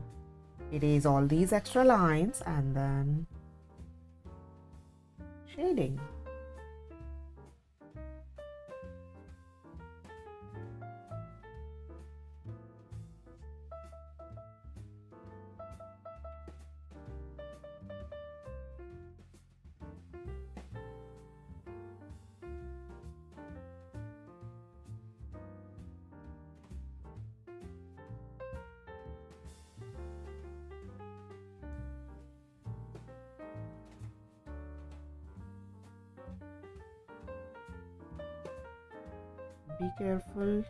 erase all these extra lines and then shading. Be careful,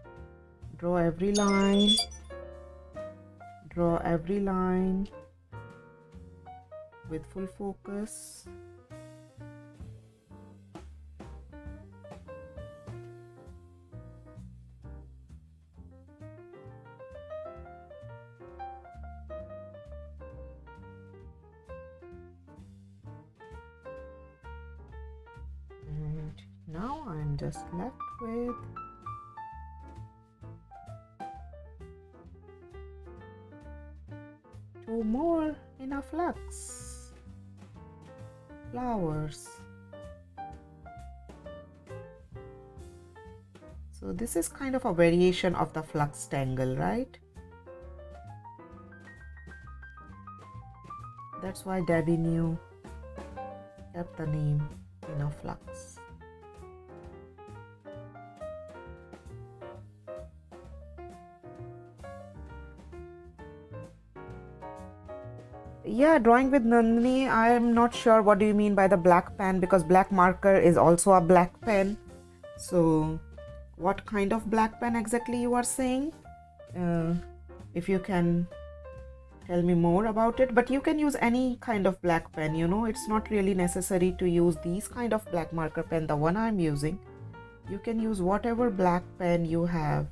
draw every line with full focus. And now I'm just left with two more in a flux flowers. So this is kind of a variation of the flux tangle, right? That's why Debbie New kept the name in a flux. Yeah, drawing with Nandini, I am not sure what do you mean by the black pen, because black marker is also a black pen. So what kind of black pen exactly you are saying? Uh, if you can tell me more about it. But you can use any kind of black pen, you know, it's not really necessary to use these kind of black marker pen, the one I'm using. You can use whatever black pen you have.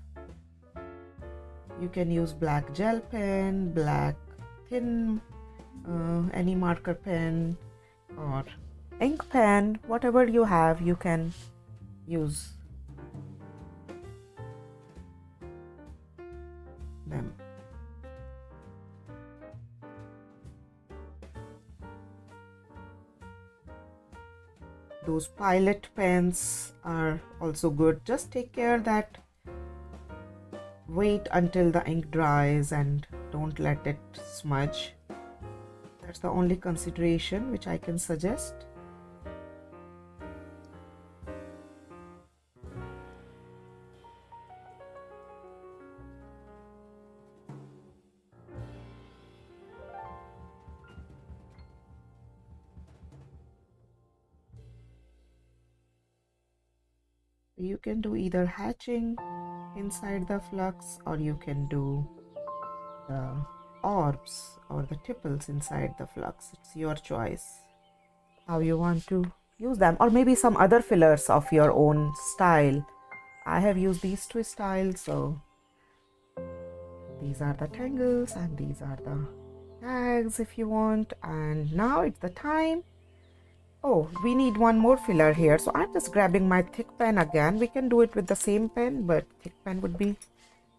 You can use black gel pen, black thin, any marker pen, or ink pen, whatever you have, you can use them. Those pilot pens are also good. Just take care that wait until the ink dries and don't let it smudge. That's the only consideration which I can suggest. You can do either hatching inside the flux, or you can do the orbs or the tipples inside the flux. It's your choice how you want to use them, or maybe some other fillers of your own style. I have used these two styles, so these are the tangles and these are the tags if you want. And now it's the time. Oh, we need one more filler here, so I'm just grabbing my thick pen again. We can do it with the same pen, but thick pen would be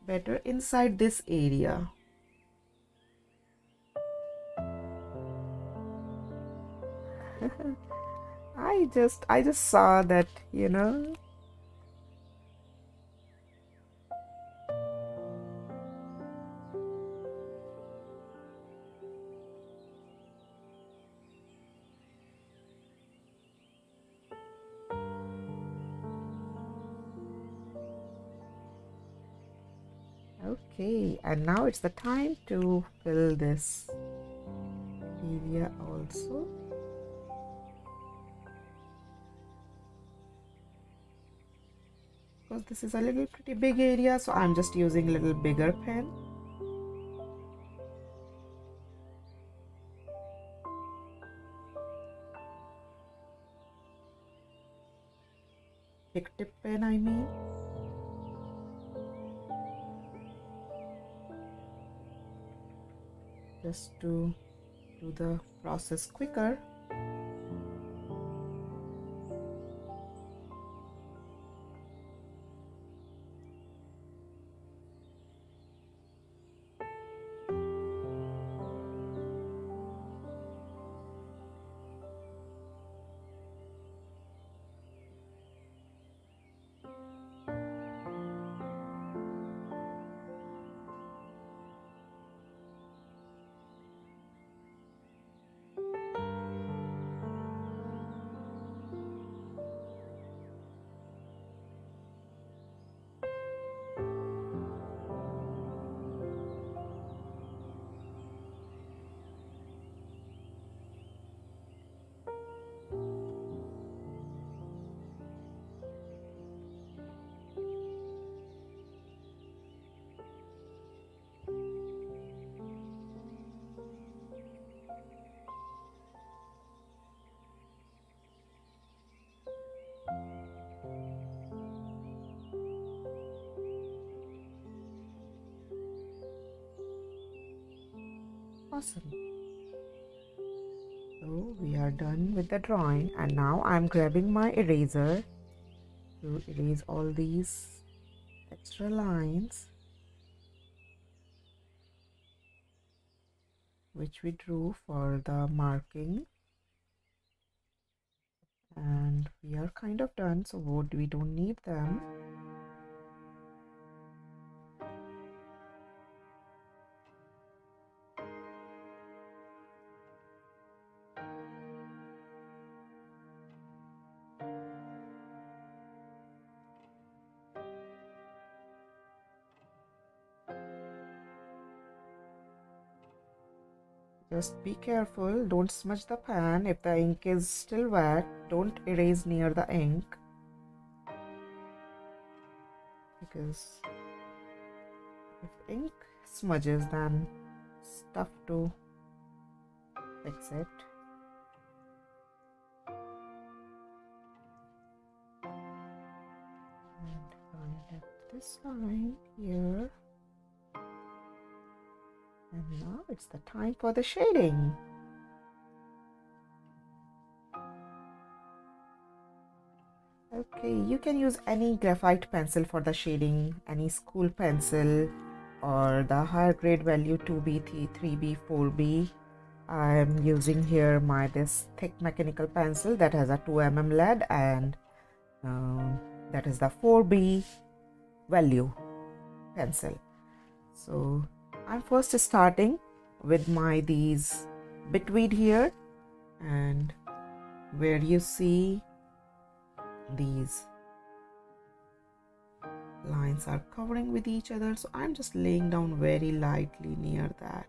better inside this area. I just saw that, you know. Okay, and now it's the time to fill this area also. Because this is a little pretty big area, so I'm just using a little bigger pen. Thick tip pen, I mean. Just to do the process quicker. Awesome. So we are done with the drawing, and now I'm grabbing my eraser to erase all these extra lines which we drew for the marking. And we are kind of done, so we don't need them. Just be careful, don't smudge the pan. If the ink is still wet, don't erase near the ink, because if ink smudges, then it's tough to fix it. And I left this line here. And now it's the time for the shading. Okay, you can use any graphite pencil for the shading, any school pencil or the higher grade value 2B, 3B, 4B. I'm using here this thick mechanical pencil that has a 2mm lead, and that is the 4B value pencil. So I'm first starting with these bitweed here, and where you see these lines are covering with each other, so I'm just laying down very lightly near that.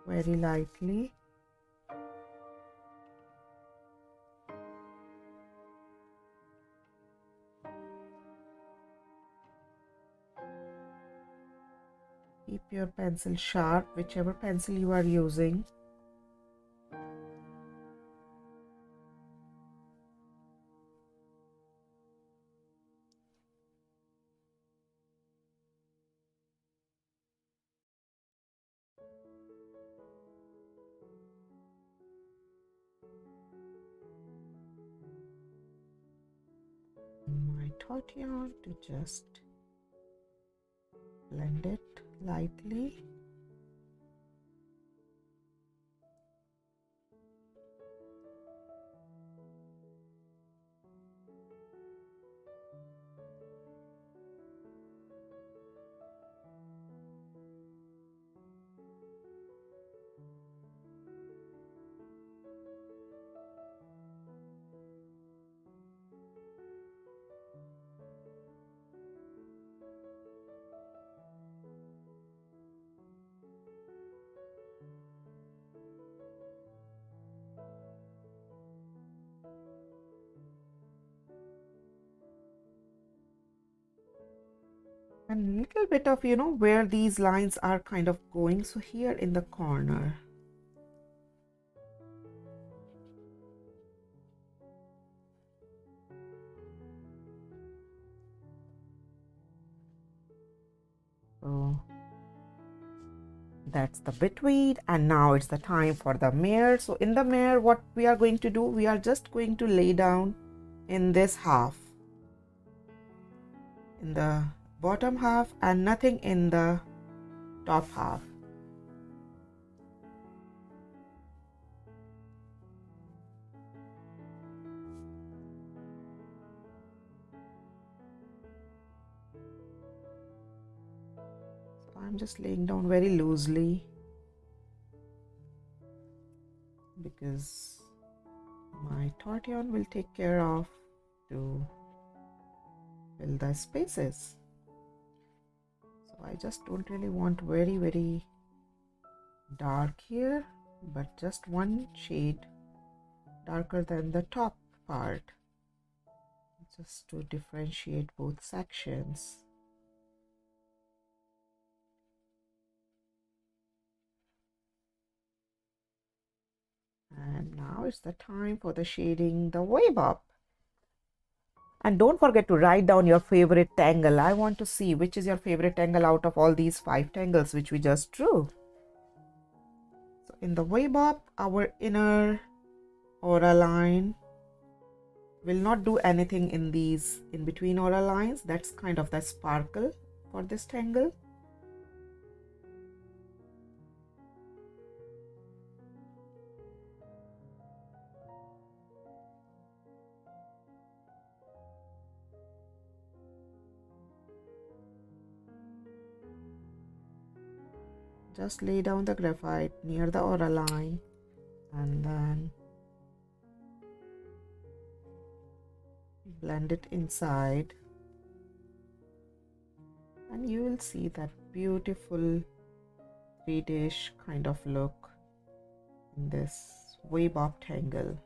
Very lightly. Keep your pencil sharp, whichever pencil you are using. My tortillon to just blend it lightly. And a little bit of, where these lines are kind of going. So here in the corner. So that's the bitweed, and now it's the time for the mare. So in the mare, what we are going to do, we are just going to lay down in this half, in the bottom half, and nothing in the top half. So I'm just laying down very loosely, because my tortillon will take care of to fill the spaces. So I just don't really want very dark here, but just one shade darker than the top part, just to differentiate both sections. And now it's the time for the shading the wave up. And don't forget to write down your favorite tangle. I want to see which is your favorite tangle out of all these 5 tangles which we just drew. So in the wave up, our inner aura line will not do anything in these in between aura lines. That's kind of the sparkle for this tangle. just lay down the graphite near the aura line and then blend it inside, and you will see that beautiful 3D-ish kind of look in this wave bob tangle.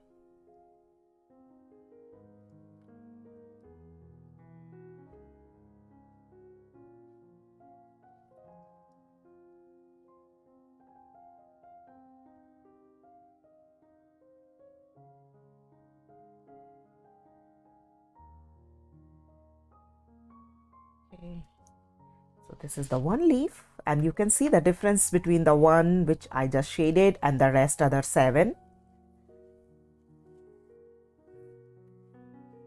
Okay. So this is the one leaf, and you can see the difference between the one which I just shaded and the rest other 7.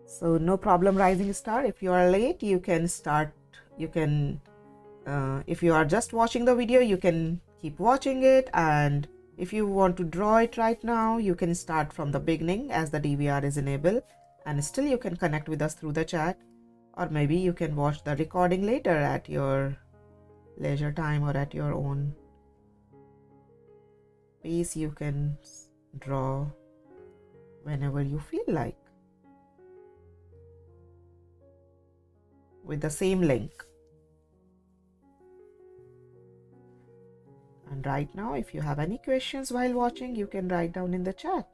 So no problem, rising star. If you are late, you can start. You can, if you are just watching the video, you can keep watching it. And if you want to draw it right now, you can start from the beginning as the DVR is enabled. And still you can connect with us through the chat. Or maybe you can watch the recording later at your leisure time or at your own pace. You can draw whenever you feel like with the same link. And right now, if you have any questions while watching, you can write down in the chat.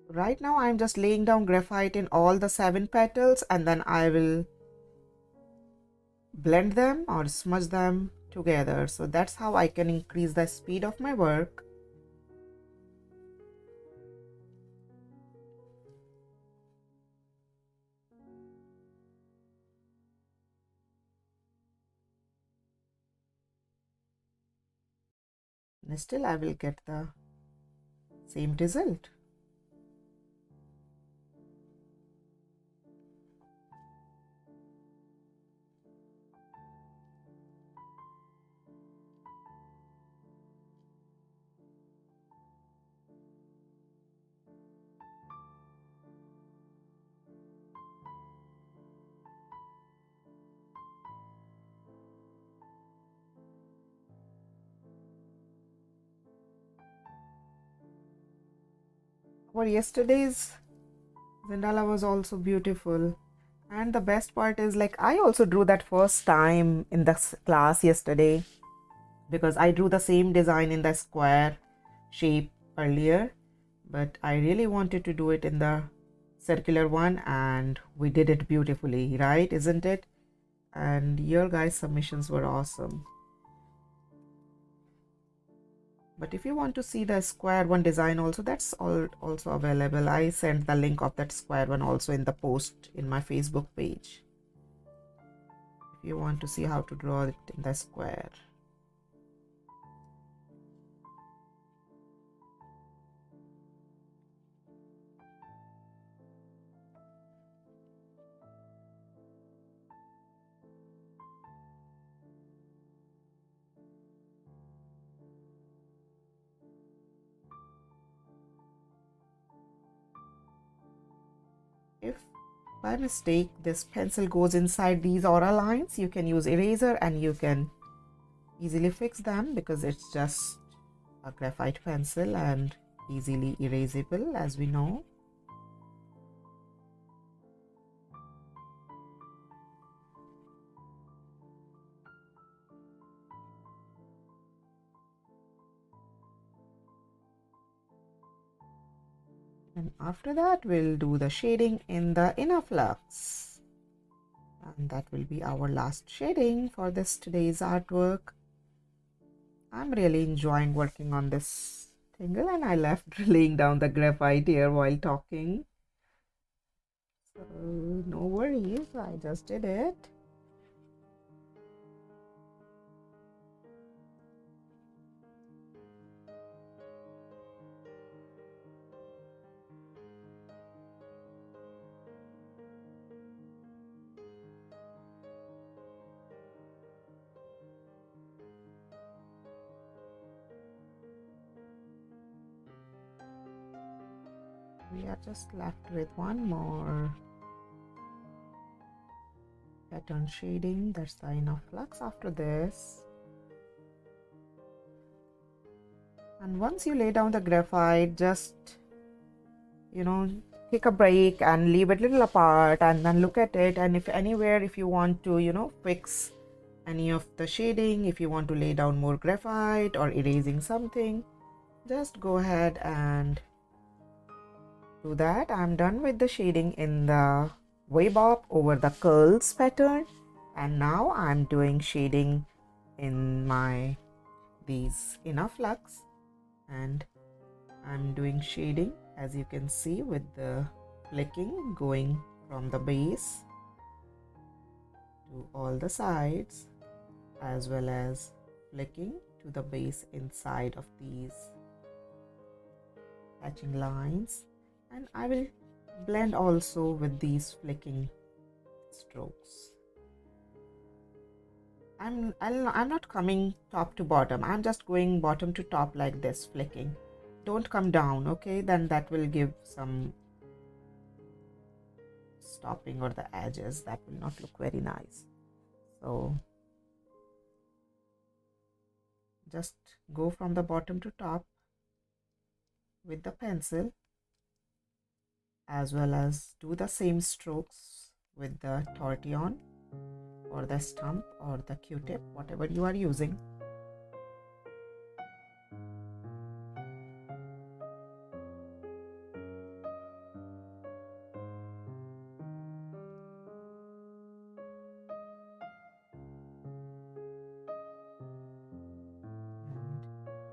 Right now, I'm just laying down graphite in all the 7 petals, and then I will blend them or smudge them together. So that's how I can increase the speed of my work. And still I will get the same result. For yesterday's Zendala was also beautiful. And the best part is, like, I also drew that first time in the class yesterday, because I drew the same design in the square shape earlier, but I really wanted to do it in the circular one, and we did it beautifully, right? Isn't it? And your guys' submissions were awesome. But if you want to see the square one design also, that's also available. I sent the link of that square one also in the post in my Facebook page, if you want to see how to draw it in the square. If by mistake this pencil goes inside these aura lines, you can use eraser and you can easily fix them, because it's just a graphite pencil and easily erasable, as we know. And after that, we'll do the shading in the inner flux. And that will be our last shading for this today's artwork. I'm really enjoying working on this tingle, and I left laying down the graphite here while talking. So no worries, I just did it. We are just left with one more pattern shading. That's the enough flux after this. And once you lay down the graphite, just take a break and leave it little apart and then look at it. And if anywhere, if you want to fix any of the shading, if you want to lay down more graphite or erasing something, just go ahead and do that. I'm done with the shading in the wave up over the curls pattern, and now I'm doing shading in these inner flux, and I'm doing shading, as you can see, with the flicking going from the base to all the sides, as well as flicking to the base inside of these hatching lines. And I will blend also with these flicking strokes. I'm not coming top to bottom. I'm just going bottom to top like this, flicking. Don't come down, okay? Then that will give some stopping or the edges. That will not look very nice. So just go from the bottom to top with the pencil, as well as do the same strokes with the tortillon or the stump or the Q-tip, whatever you are using.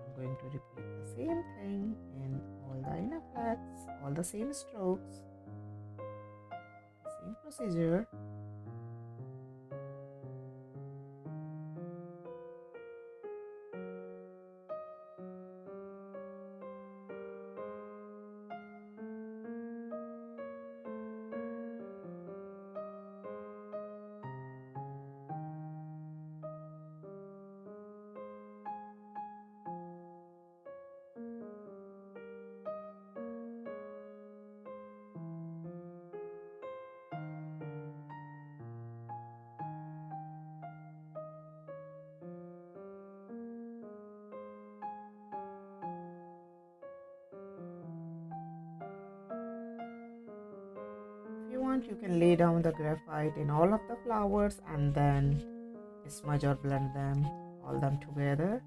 I'm going to repeat the same thing in all the inner flats, all the same strokes, same procedure. If you want, you can lay down the graphite in all of the flowers and then smudge or blend them, all them together.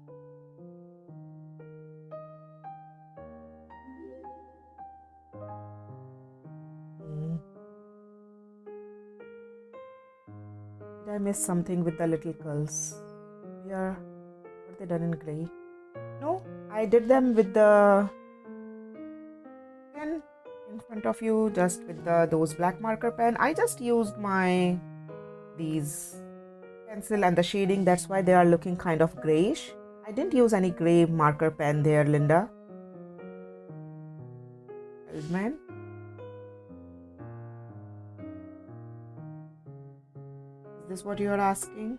Did I miss something with the little curls? Were they done in gray? No, I did them with the pen in front of you, just with those black marker pen. I just used these pencil and the shading. That's why they are looking kind of grayish. I didn't use any gray marker pen there, Linda. Feldman. Is this what you are asking?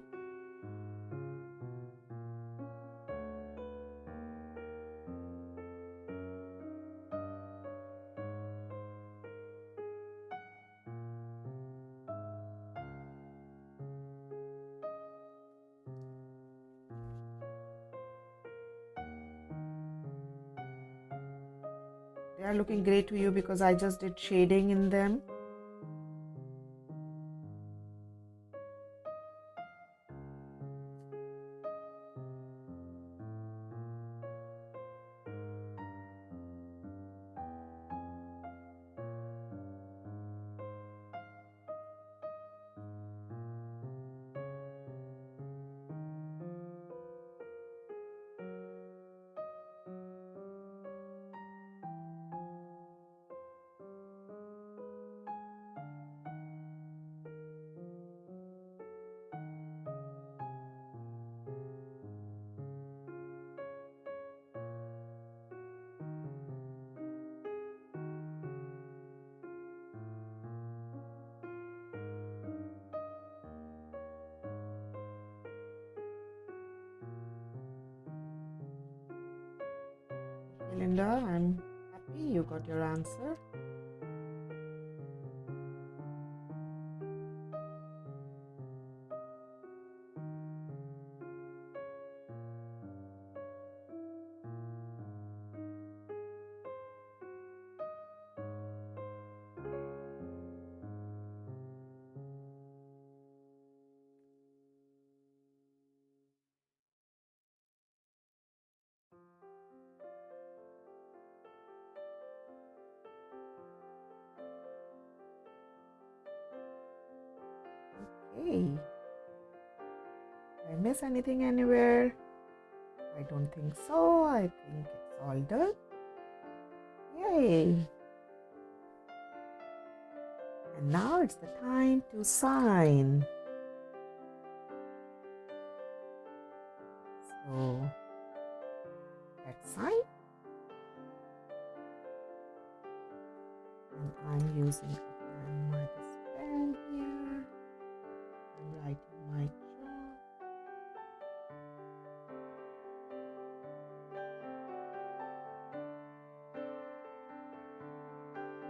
They are looking great to you because I just did shading in them. Linda, I'm happy you got your answer. Okay. Did I miss anything anywhere? I don't think so. I think it's all done. Yay! And now it's the time to sign. So let's sign. And I'm using my this pen here. I'm writing my job.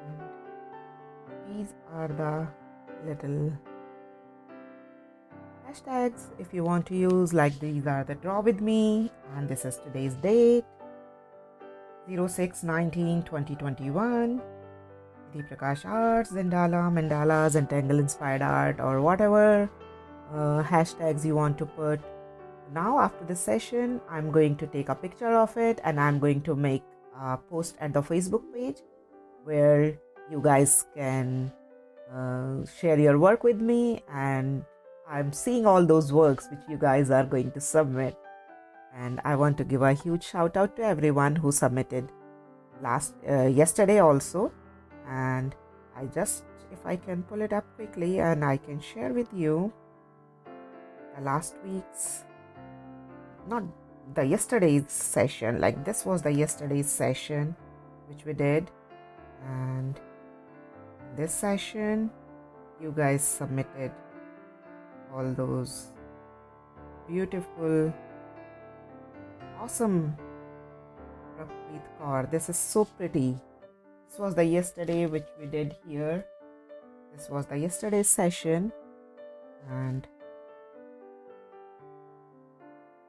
And these are the little hashtags if you want to use, like these are the draw with me, and this is today's date 06/19/2021. Nidhi Prakash Art, Zendala, Mandala, Zentangle inspired art, or whatever hashtags you want to put. Now after this session, I'm going to take a picture of it and I'm going to make a post at the Facebook page where you guys can share your work with me, and I'm seeing all those works which you guys are going to submit. And I want to give a huge shout out to everyone who submitted yesterday also. And I just, if I can pull it up quickly and I can share with you the last week's, not the yesterday's session, like this was the yesterday's session which we did. And this session you guys submitted all those beautiful, awesome car. This is so pretty. This was the yesterday which we did here. This was the yesterday's session. And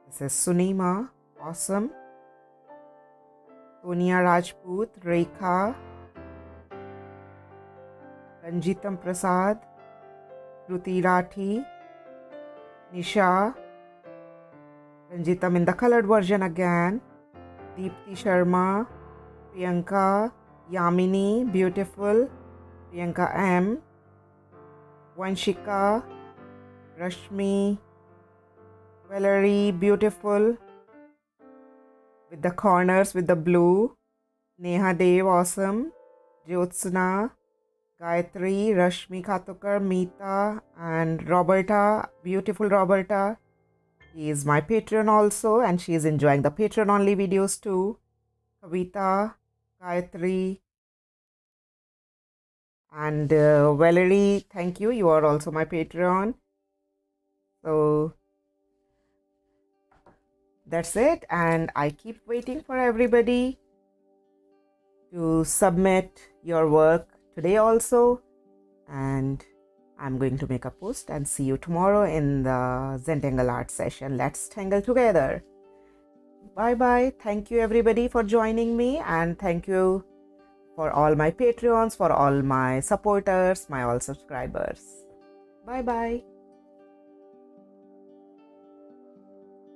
this is Sunima, awesome. Sonia Rajput, Rekha, Ranjitam Prasad, Kruti Rathi, Nisha, Ranjitam in the colored version again, Deepti Sharma, Priyanka, Yamini, beautiful, Priyanka M, Vanshika, Rashmi, Valerie, beautiful, with the corners with the blue, Neha Dev, awesome, Jyotsna, Gayatri, Rashmi Khatukar, Meeta, and Roberta, beautiful Roberta. She is my Patreon also, and she is enjoying the Patreon only videos too. Kavita, Gayatri, and Valerie, thank you. You are also my Patreon. So that's it. And I keep waiting for everybody to submit your work today also. And I'm going to make a post and see you tomorrow in the Zentangle art session. Let's tangle together. Bye bye. Thank you everybody for joining me, and thank you for all my Patreons, for all my supporters, my all subscribers. Bye bye.